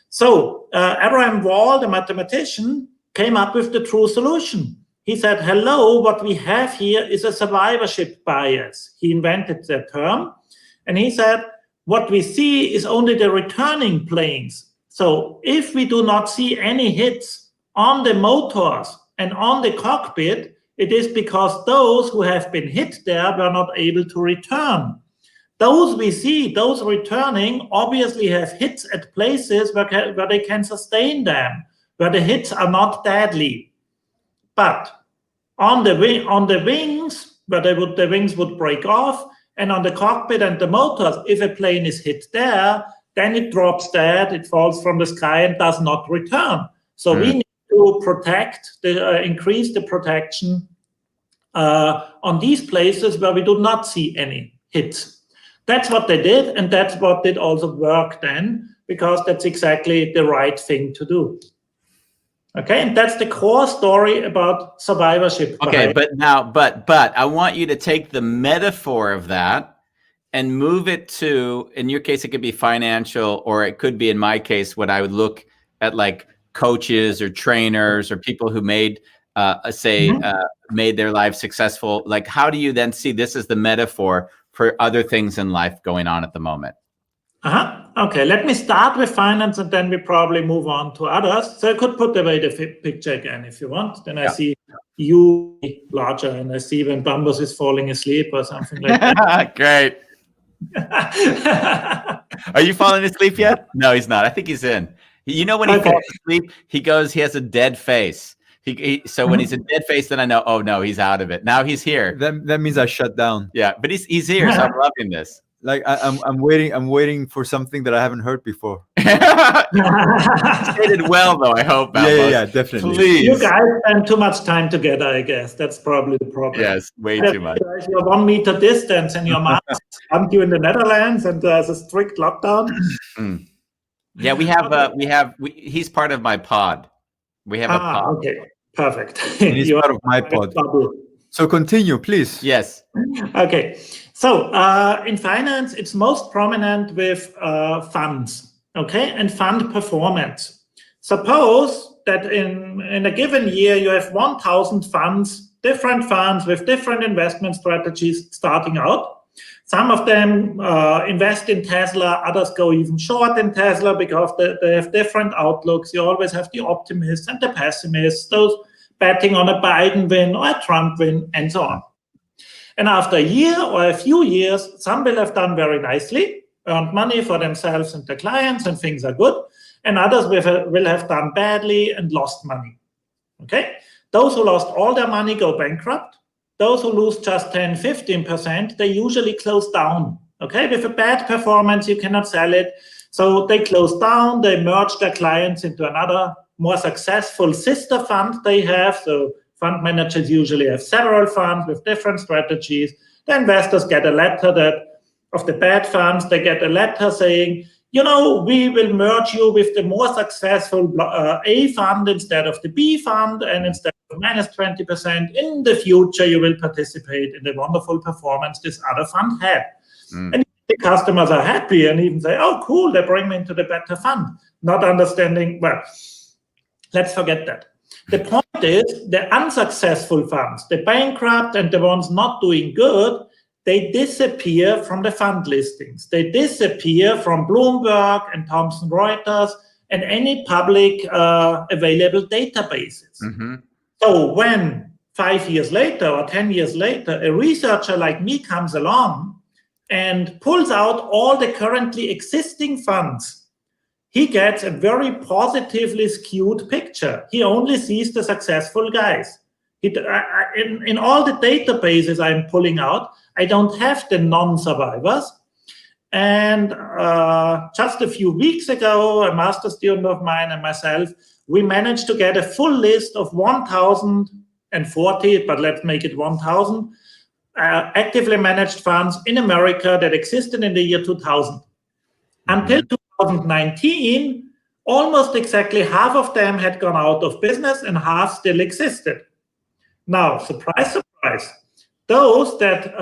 So Abraham Wall, the mathematician, came up with the true solution. He said, hello, what we have here is a survivorship bias. He invented the term, and he said, what we see is only the returning planes. So if we do not see any hits on the motors and on the cockpit, it is because those who have been hit there were not able to return. Those we see, those returning, obviously have hits at places where they can sustain them, where the hits are not deadly. But on the wings, where the wings would break off, and on the cockpit and the motors, if a plane is hit there, then it drops dead, it falls from the sky and does not return. So we need to increase the protection on these places where we do not see any hits. That's what they did, and that's what did also work then, because that's exactly the right thing to do. Okay, and that's the core story about survivorship.
Okay, but I want you to take the metaphor of that and move it to, in your case, it could be financial, or it could be, in my case, what I would look at, like coaches or trainers or people who made, made their lives successful. Like, how do you then see this as the metaphor for other things in life going on at the moment?
Okay, let me start with finance, and then we probably move on to others. So I could put away the picture again if you want. Then I see you larger, and I see when Bambus is falling asleep or something like that.
Great. Are you falling asleep yet? No, he's not. I think he's in. You know, when he falls asleep, he has a dead face. So when he's a dead face, then I know, oh no, he's out of it. Now he's here.
That means I shut down.
Yeah, but he's here, so I'm loving this.
Like I'm waiting for something that I haven't heard before.
Stated well, though, I hope.
Yeah, definitely.
Please. You guys spend too much time together, I guess. That's probably the problem.
Yes, way too much.
You're 1 meter distance, and your mom aren't you in the Netherlands, and there's a strict lockdown.
Yeah, he's part of my pod. We have a pod.
Okay, perfect.
And he's part of my pod. So continue, please.
Yes.
Okay. So in finance, it's most prominent with funds, okay, and fund performance. Suppose that in a given year, you have 1,000 funds, different funds with different investment strategies starting out. Some of them invest in Tesla, others go even short in Tesla because they have different outlooks. You always have the optimists and the pessimists, those betting on a Biden win or a Trump win, and so on. And after a year or a few years, some will have done very nicely, earned money for themselves and their clients, and things are good. And others will have done badly and lost money. Okay? Those who lost all their money go bankrupt. Those who lose just 10, 15%, they usually close down. Okay? With a bad performance, you cannot sell it. So they close down, they merge their clients into another more successful sister fund they have. So fund managers usually have several funds with different strategies. The investors get a letter of the bad funds, they get a letter saying, we will merge you with the more successful A fund instead of the B fund, and instead of minus 20%, in the future you will participate in the wonderful performance this other fund had. And the customers are happy and even say, oh, cool, they bring me into the better fund. Not understanding, well, let's forget that. The point is, the unsuccessful funds, the bankrupt and the ones not doing good, they disappear from the fund listings. They disappear from Bloomberg and Thomson Reuters and any public available databases. So when 5 years later or 10 years later, a researcher like me comes along and pulls out all the currently existing funds, he gets a very positively skewed picture. He only sees the successful guys. In all the databases I'm pulling out, I don't have the non-survivors. And just a few weeks ago, a master student of mine and myself, we managed to get a full list of 1,040, but let's make it 1,000, actively managed funds in America that existed in the year 2000. Until 2019, almost exactly half of them had gone out of business and half still existed. Now, surprise, surprise, those that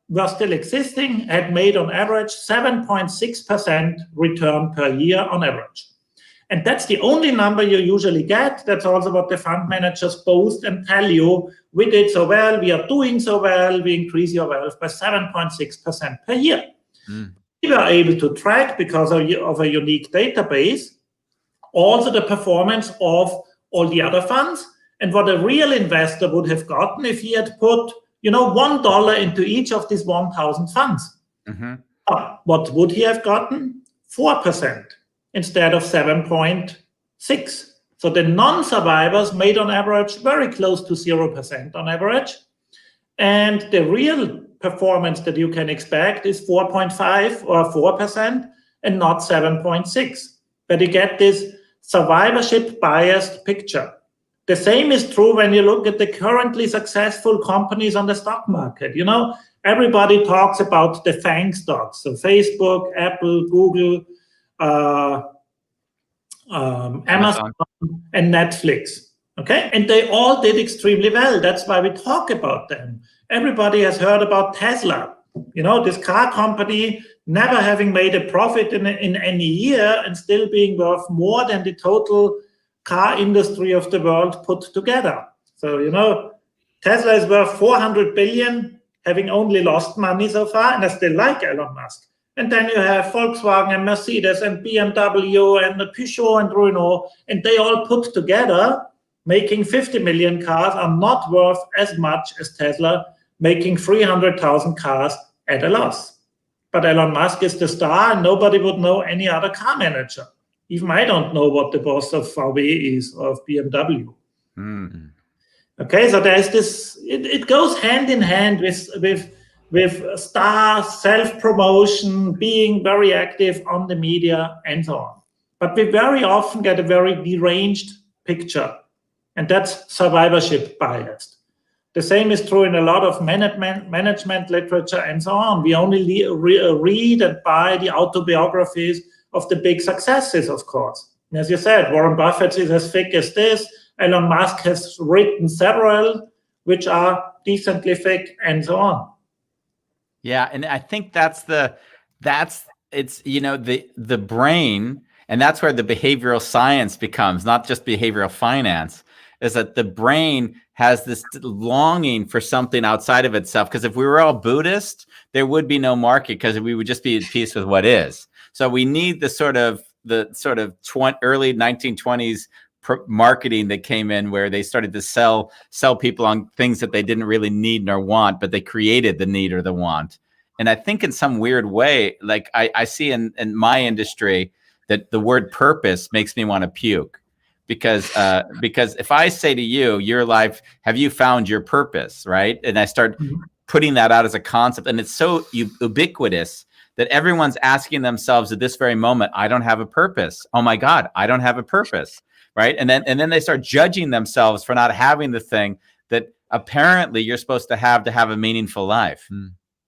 were still existing had made on average 7.6% return per year on average. And that's the only number you usually get. That's also what the fund managers boast and tell you. We did so well, we are doing so well, we increase your wealth by 7.6% per year. We were able to track, because of a unique database, also the performance of all the other funds and what a real investor would have gotten if he had put, $1 into each of these 1,000 funds. What would he have gotten? 4% instead of 7.6%. So the non-survivors made on average very close to 0% on average. And the real performance that you can expect is 4.5 or 4% and not 7.6. But you get this survivorship biased picture. The same is true when you look at the currently successful companies on the stock market. Everybody talks about the FANG stocks, so Facebook, Apple, Google, Amazon, and Netflix. Okay, and they all did extremely well. That's why we talk about them. Everybody has heard about Tesla. This car company never having made a profit in any year and still being worth more than the total car industry of the world put together. So, Tesla is worth 400 billion, having only lost money so far, and I still like Elon Musk. And then you have Volkswagen and Mercedes and BMW and Peugeot and Renault, and they all put together, making 50 million cars, are not worth as much as Tesla, making 300,000 cars at a loss. But Elon Musk is the star, and nobody would know any other car manager. Even I don't know what the boss of VW is, or of BMW. Okay, so there's this, it goes hand in hand with star self-promotion, being very active on the media, and so on. But we very often get a very deranged picture, and that's survivorship biased. The same is true in a lot of management literature and so on. We only read and buy the autobiographies of the big successes, of course. And as you said, Warren Buffett is as thick as this. Elon Musk has written several which are decently thick, and so on.
Yeah, and I think it's the brain, and that's where the behavioral science becomes, not just behavioral finance, is that the brain has this longing for something outside of itself. Because if we were all Buddhist, there would be no market, because we would just be at peace with what is. So we need the early 1920s marketing that came in, where they started to sell people on things that they didn't really need nor want, but they created the need or the want. And I think in some weird way, like I see in my industry, that the word purpose makes me want to puke, because if I say to you, your life, have you found your purpose, right? And I start putting that out as a concept, and it's so ubiquitous that everyone's asking themselves at this very moment, I don't have a purpose. Oh my God, I don't have a purpose, right? And then they start judging themselves for not having the thing that apparently you're supposed to have a meaningful life.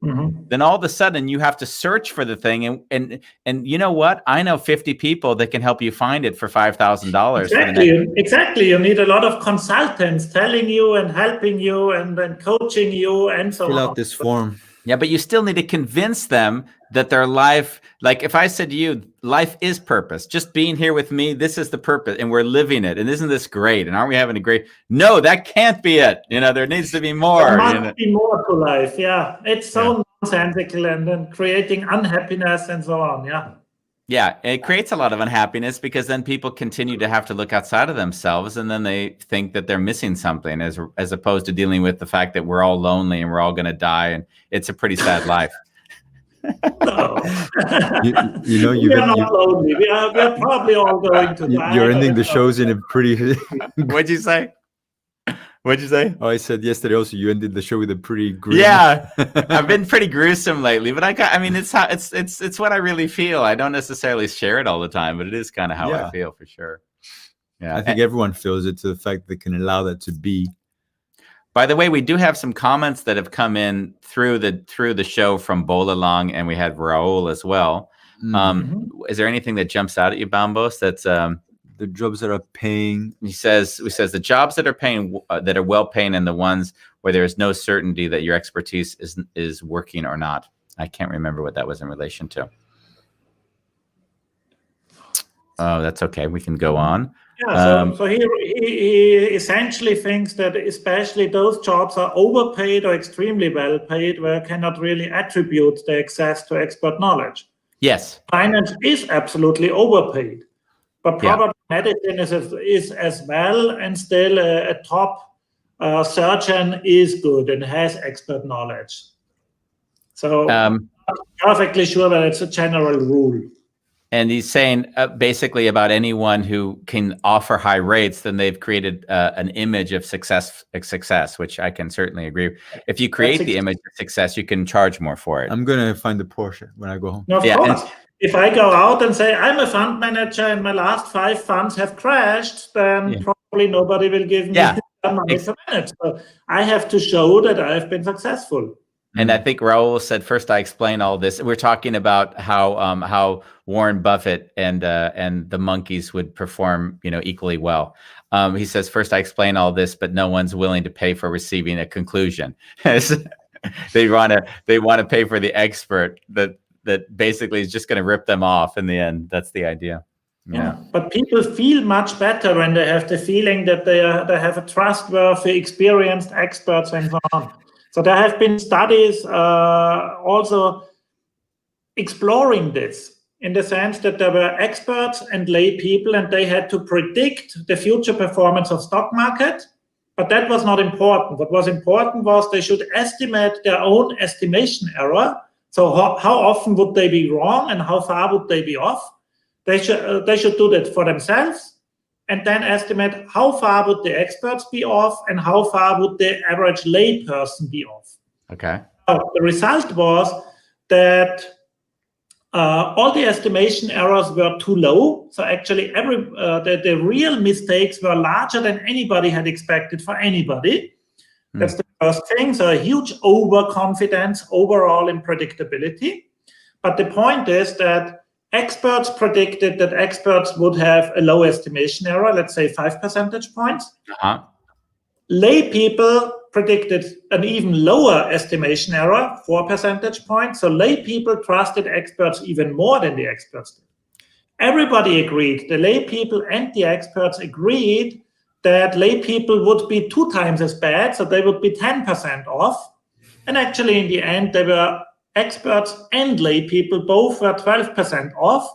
Then all of a sudden you have to search for the thing, and you know what? I know 50 people that can help you find it for $5,000.
Exactly. You need a lot of consultants telling you and helping you and then coaching you and so on.
Fill out this form.
Yeah, but you still need to convince them that their life, like if I said to you, life is purpose, just being here with me, this is the purpose, and we're living it, and isn't this great? And aren't we having a great? No, that can't be it. There needs to be more.
There must be more to life. Yeah, it's so nonsensical and then creating unhappiness and so on. Yeah.
Yeah, it creates a lot of unhappiness because then people continue to have to look outside of themselves, and then they think that they're missing something, as opposed to dealing with the fact that we're all lonely and we're all going to die, and it's a pretty sad life.
No. We are not lonely. We are probably all going to die.
You're ending the shows in a pretty.
What'd you say? What'd you say?
Oh, I said yesterday also you ended the show with a pretty grim.
Yeah, I've been pretty gruesome lately, but I mean, it's what I really feel. I don't necessarily share it all the time, but it is kind of how I feel for sure. Yeah,
I think everyone feels it, to the fact they can allow that to be.
By the way, we do have some comments that have come in through the show from Bolalang, and we had Raul as well. Is there anything that jumps out at you, Bambos? That's
the jobs that are paying.
He says the jobs that are paying, that are well paying, and the ones where there is no certainty that your expertise is working or not. I can't remember what that was in relation to. Oh, that's okay. We can go on.
Yeah, so he essentially thinks that especially those jobs are overpaid or extremely well paid, where cannot really attribute the access to expert knowledge.
Yes.
Finance is absolutely overpaid. But probably medicine is as well, and still a top surgeon is good and has expert knowledge. So I'm perfectly sure that it's a general rule.
And he's saying basically about anyone who can offer high rates, then they've created an image of success, which I can certainly agree with. If you create the image of success, you can charge more for it.
I'm going to find the Porsche when I go home.
No, of course. If I go out and say, I'm a fund manager and my last 5 funds have crashed, then probably nobody will give me money to manage. So I have to show that I've been successful.
And I think Raul said, first I explain all this. We're talking about how Warren Buffett and the monkeys would perform, equally well. He says, first I explain all this, but no one's willing to pay for receiving a conclusion. They want to pay for the expert that basically is just going to rip them off in the end. That's the idea. Yeah.
But people feel much better when they have the feeling that they have a trustworthy, experienced experts and so on. So there have been studies also exploring this, in the sense that there were experts and lay people, and they had to predict the future performance of stock market. But that was not important. What was important was they should estimate their own estimation error. So how often would they be wrong and how far would they be off? They should do that for themselves, and then estimate how far would the experts be off and how far would the average lay person be off.
Okay.
So the result was that all the estimation errors were too low. So actually the real mistakes were larger than anybody had expected for anybody. That's the first thing. So a huge overconfidence overall in predictability. But the point is that experts predicted that experts would have a low estimation error, let's say 5 percentage points. Lay people predicted an even lower estimation error, 4 percentage points. So lay people trusted experts even more than the experts did. Everybody agreed, the lay people and the experts agreed that lay people would be 2 times as bad, so they would be 10% off. And actually, in the end, they were experts and lay people, both were 12% off.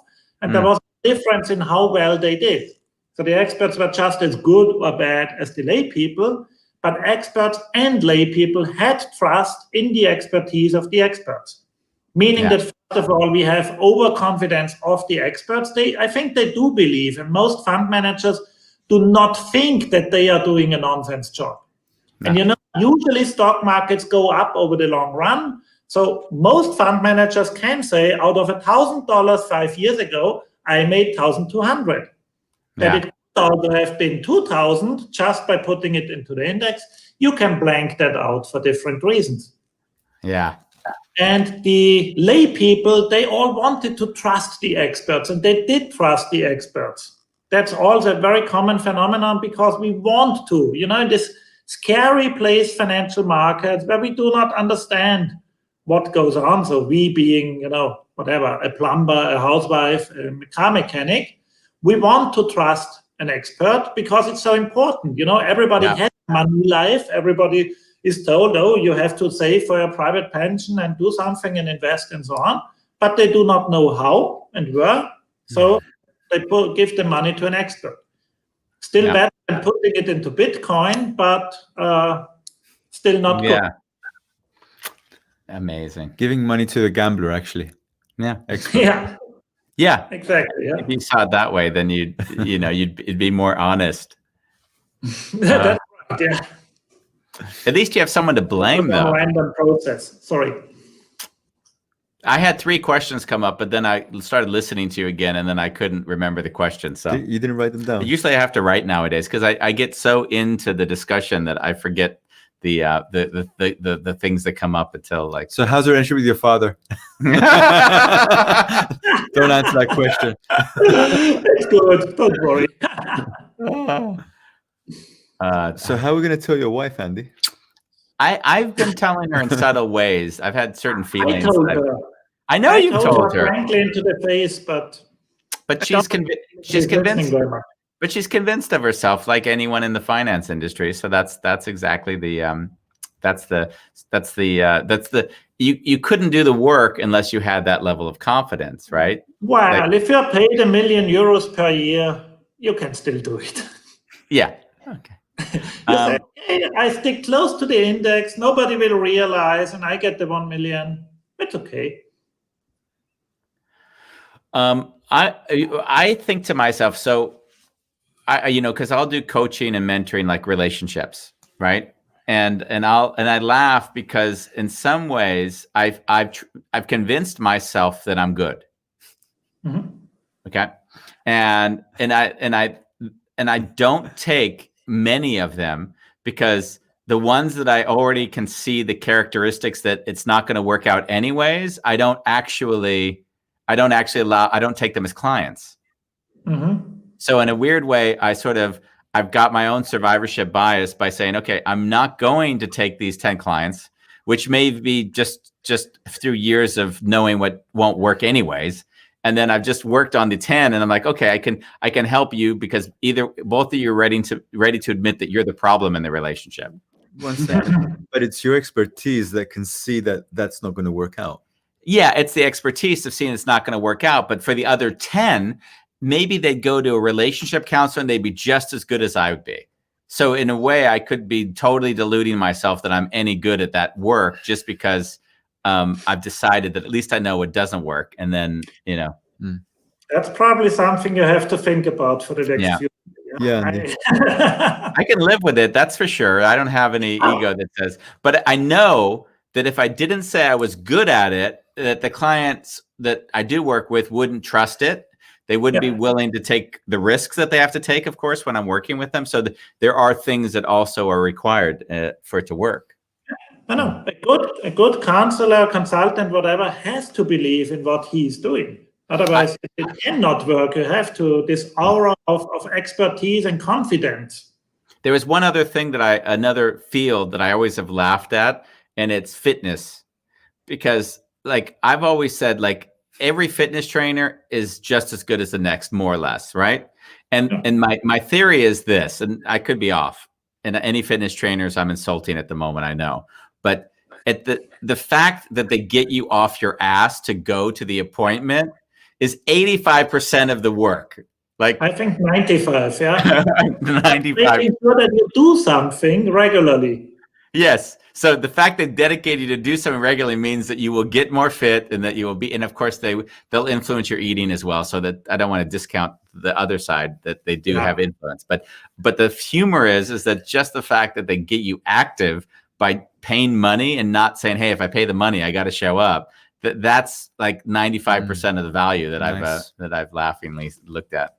And there was a difference in how well they did. So the experts were just as good or bad as the lay people, but experts and lay people had trust in the expertise of the experts. Meaning that, first of all, we have overconfidence of the experts. I think they do believe, and most fund managers do not think that they are doing a nonsense job. No. And usually stock markets go up over the long run. So most fund managers can say, out of $1,000 5 years ago, I made 1,200. That it could also have been 2,000 just by putting it into the index. You can blank that out for different reasons.
Yeah.
And the lay people, they all wanted to trust the experts, and they did trust the experts. That's also a very common phenomenon, because we want to, in this scary place, financial markets, where we do not understand what goes on. So we being, whatever, a plumber, a housewife, a car mechanic, we want to trust an expert because it's so important. Everybody has money life. Everybody is told, oh, you have to save for your private pension and do something and invest and so on. But they do not know how and where. So they give the money to an expert. Still better than putting it into Bitcoin, but still not good.
Amazing.
Giving money to the gambler, actually.
Yeah.
Yeah, exactly. Yeah.
If you saw it that way, then it'd be more honest.
That's right. Yeah.
At least you have someone to blame, though.
Random process. Sorry.
I had 3 questions come up, but then I started listening to you again, and then I couldn't remember the questions. So
you didn't write them down.
Usually, I have to write nowadays because I get so into the discussion that I forget the things that come up until like.
So how's the relationship with your father? Don't answer that question.
It's good. Don't worry.
So how are we going to tell your wife, Andy?
I've been telling her in subtle ways. I've had certain feelings.
I told her.
I know you've told her.
Frankly, into the face, but
she's convinced. But she's convinced of herself, like anyone in the finance industry. So that's exactly you couldn't do the work unless you had that level of confidence, right?
Well, if you're paid €1 million per year, you can still do it.
Yeah. Okay.
Say, hey, I stick close to the index. Nobody will realize, and I get the 1 million. It's okay.
I think to myself, so. Because I'll do coaching and mentoring, like relationships, right? And I laugh because in some ways I've convinced myself that I'm good.
Mm-hmm.
Okay, and I don't take many of them because the ones that I already can see the characteristics that it's not going to work out anyways, I don't take them as clients.
Mm-hmm.
So in a weird way, I've got my own survivorship bias by saying, okay, I'm not going to take these 10 clients, which may be just through years of knowing what won't work anyways. And then I've just worked on the 10 and I'm like, okay, I can help you because both of you are ready to admit that you're the problem in the relationship.
But it's your expertise that can see that that's not going to work out.
Yeah, it's the expertise of seeing it's not going to work out. But for the other 10, maybe they'd go to a relationship counselor and they'd be just as good as I would be. So in a way, I could be totally deluding myself that I'm any good at that work just because I've decided that at least I know what doesn't work. And then,
That's probably something you have to think about for the next few years.
Yeah.
I can live with it. That's for sure. I don't have any ego that says, but I know that if I didn't say I was good at it, that the clients that I do work with wouldn't trust it. They wouldn't be willing to take the risks that they have to take, of course, when I'm working with them. So there are things that also are required for it to work.
I know. A good counselor, consultant, whatever, has to believe in what he's doing. Otherwise, it cannot work. You have this aura of expertise and confidence.
There was one other thing another field that I always have laughed at, and it's fitness. Because I've always said, every fitness trainer is just as good as the next, more or less, right? And my theory is this, and I could be off. And any fitness trainers I'm insulting at the moment, I know. But at the fact that they get you off your ass to go to the appointment is 85% of the work.
I think 95, yeah.
95.
Making sure that you do something regularly.
Yes. So the fact they dedicate you to do something regularly means that you will get more fit and that you will be, and of course they'll influence your eating as well. So that I don't want to discount the other side that they do have influence, but the humor is that just the fact that they get you active by paying money and not saying, hey, if I pay the money, I got to show up. That's like 95% of the value that I've laughingly looked at.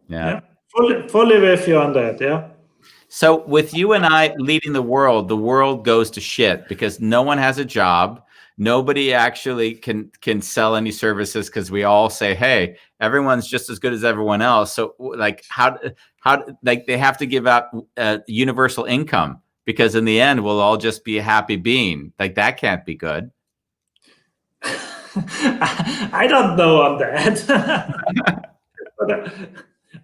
Yeah.
Fully with you on that. Yeah.
So with you and I leading the world goes to shit because no one has a job. Nobody actually can sell any services because we all say, hey, everyone's just as good as everyone else. So how they have to give out universal income because in the end, we'll all just be a happy being. That can't be good.
I don't know on that. But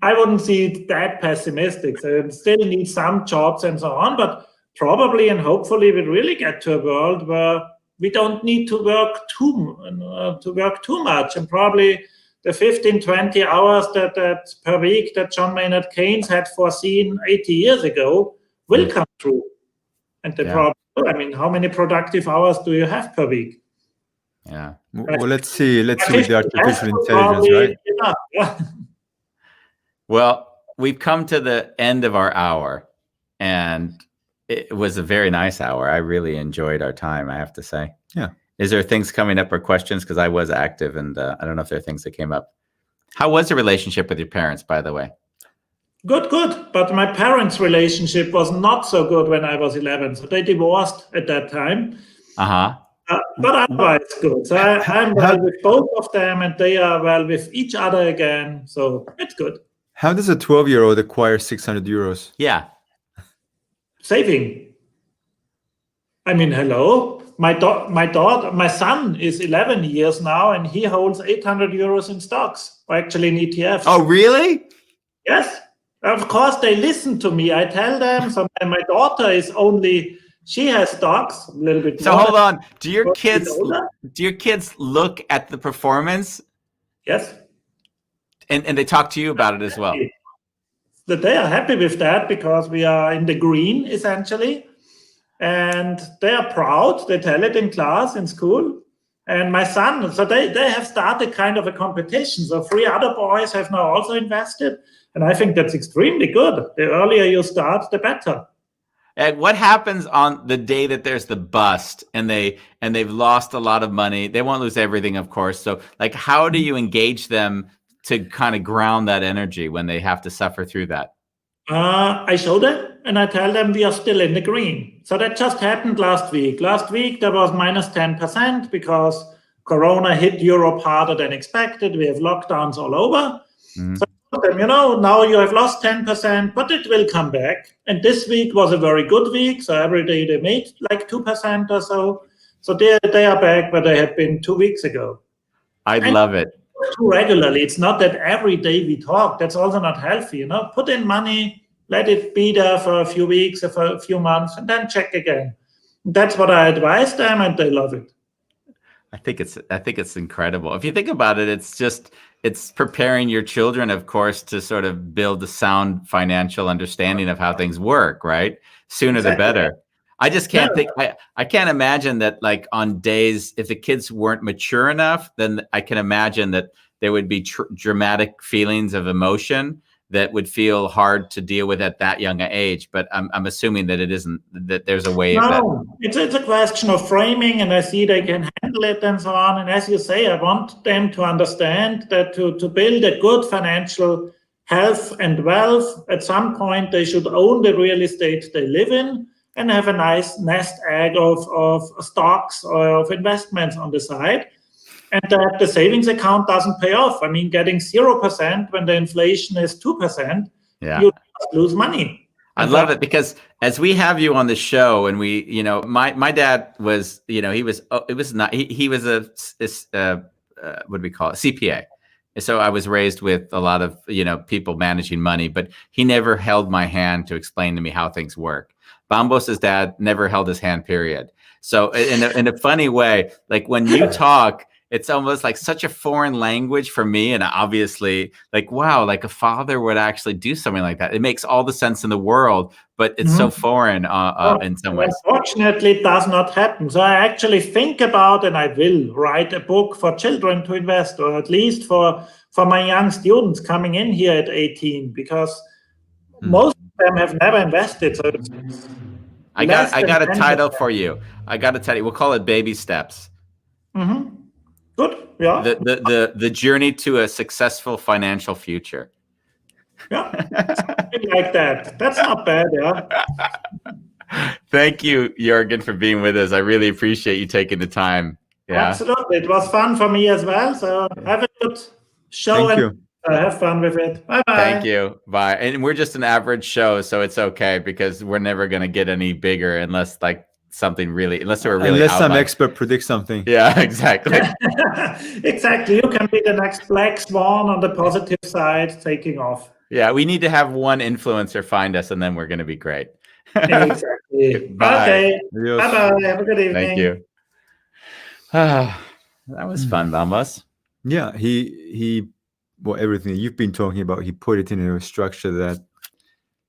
I wouldn't see it that pessimistic. So it still needs some jobs and so on, but probably and hopefully we'll really get to a world where we don't need to work too much, and probably the 15, 20 hours that per week that John Maynard Keynes had foreseen 80 years ago will come true. And the problem, I mean, how many productive hours do you have per week?
Yeah. Well, let's see with the artificial intelligence, right?
Yeah.
Well, we've come to the end of our hour, and it was a very nice hour. I really enjoyed our time, I have to say.
Yeah.
Is there things coming up or questions? Because I was active, and I don't know if there are things that came up. How was the relationship with your parents, by the way?
Good. But my parents' relationship was not so good when I was 11. So they divorced at that time. But otherwise good. So I'm well with both of them, and they are well with each other again. So it's good.
How does a 12-year-old acquire 600 euros?
Yeah.
Saving. I mean, hello. My son is 11 years now, and he holds 800 euros in stocks, or actually in ETFs.
Oh, really?
Yes. Of course, they listen to me. I tell them. So my daughter she has stocks a little bit.
So hold on. Do your kids look at the performance?
Yes.
And they talk to you about it as well?
That they are happy with that because we are in the green, essentially. And they are proud. They tell it in class, in school. And my son, so they have started kind of a competition. So 3 other boys have now also invested. And I think that's extremely good. The earlier you start, the better.
And what happens on the day that there's the bust and they've lost a lot of money? They won't lose everything, of course. So like, how do you engage them to kind of ground that energy when they have to suffer through that?
I show them and I tell them we are still in the green. So that just happened last week. Last week there was minus 10% because Corona hit Europe harder than expected. We have lockdowns all over. So I told them, now you have lost 10%, but it will come back. And this week was a very good week. So every day they made like 2% or so. So they are back where they had been 2 weeks ago.
I love it.
Too regularly. It's not that every day we talk. That's also not healthy. Put in money, let it be there for a few weeks or for a few months, and then check again. That's what I advise them, and they love it.
I think it's incredible. If you think about it, it's preparing your children, of course, to sort of build a sound financial understanding of how things work, right? Sooner the better. I just can't think. I can't imagine that, like, on days if the kids weren't mature enough, then I can imagine that there would be dramatic feelings of emotion that would feel hard to deal with at that young age. But I'm assuming that it isn't. That there's a way of that.
No, it's a question of framing, and I see they can handle it and so on. And as you say, I want them to understand that to build a good financial health and wealth, at some point they should own the real estate they live in and have a nice nest egg of stocks or of investments on the side. And that the savings account doesn't pay off. I mean, getting 0% when the inflation is 2%, you just lose money.
I love it because as we have you on the show, and we, my dad was, he was a what do we call it? CPA. So I was raised with a lot of, people managing money, but he never held my hand to explain to me how things work. Bambos's dad never held his hand, period. So in a funny way, like when you talk, it's almost like such a foreign language for me. And obviously, like, wow, like a father would actually do something like that. It makes all the sense in the world, but it's so foreign in some ways.
Unfortunately, it does not happen. So I actually think about, and I will write a book for children to invest, or at least for my young students coming in here at 18, because most of them have never invested. So
I got a title for you. I got to tell you, we'll call it Baby Steps.
Good. Yeah.
The journey to a successful financial future.
Yeah. Something like that. That's not bad. Yeah.
Thank you, Jürgen, for being with us. I really appreciate you taking the time. Yeah.
Absolutely. It was fun for me as well. So have a good show.
Thank you.
Have fun with it. Bye-bye.
Thank you. Bye. And we're just an average show, so it's okay because we're never going to get any bigger unless, like, something really, unless they were really
unless some
outlining.
expert predicts something.
Yeah, exactly.
Exactly. You can be the next black swan on the positive side, taking off.
Yeah, we need to have one influencer find us, and then we're going to be great.
Exactly.
Bye.
Okay.
Adios.
Bye-bye. Have a good evening.
Thank you. That was fun, Bambas.
Yeah, he well, everything you've been talking about, he put it in a structure that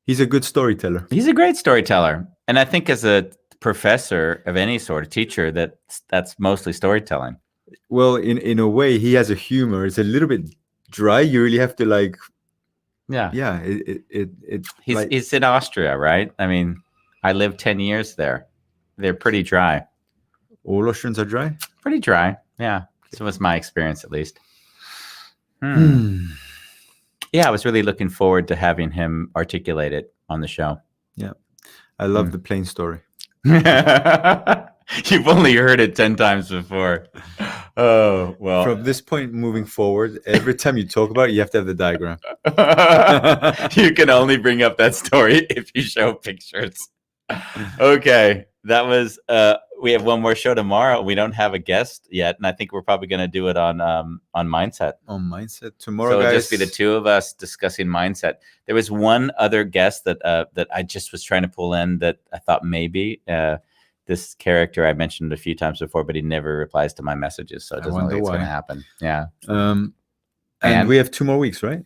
he's a good storyteller.
He's a great storyteller, and I think as a professor of any sort of teacher, that's mostly storytelling.
Well, in a way, he has a humor. It's a little bit dry. You really have to like.
Yeah.
He's
He's in Austria, right? I mean, I lived 10 years there. They're pretty dry.
All Austrians are dry.
Pretty dry. Yeah. So was my experience, at least. Yeah, I was really looking forward to having him articulate it on the show.
Yeah, I love the plane story.
You've only heard it 10 times before. Oh, well.
From this point moving forward, every time you talk about it, you have to have the diagram.
You can only bring up that story if you show pictures. Okay, that was we have one more show tomorrow. We don't have a guest yet, and I think we're probably going to do it on mindset.
On mindset tomorrow,
So it'll
guys.
just be the two of us discussing mindset. There was one other guest that I just was trying to pull in that I thought maybe this character I mentioned a few times before, but he never replies to my messages, so it doesn't look like it's going to happen. Yeah.
And we have 2 more weeks, right?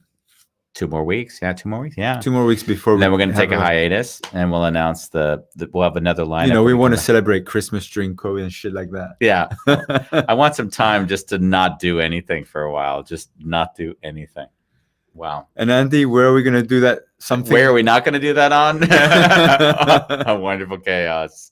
2 more weeks. Yeah, 2 more weeks. Yeah.
2 more weeks before.
Then we're going to take a hiatus, and we'll announce we'll have another lineup.
You know, we want to celebrate Christmas during COVID and shit like that.
Yeah. I want some time just to not do anything for a while. Just not do anything. Wow.
And Andy, where are we going to do that? Something.
Where are we not going to do that on? A Wonderful Chaos.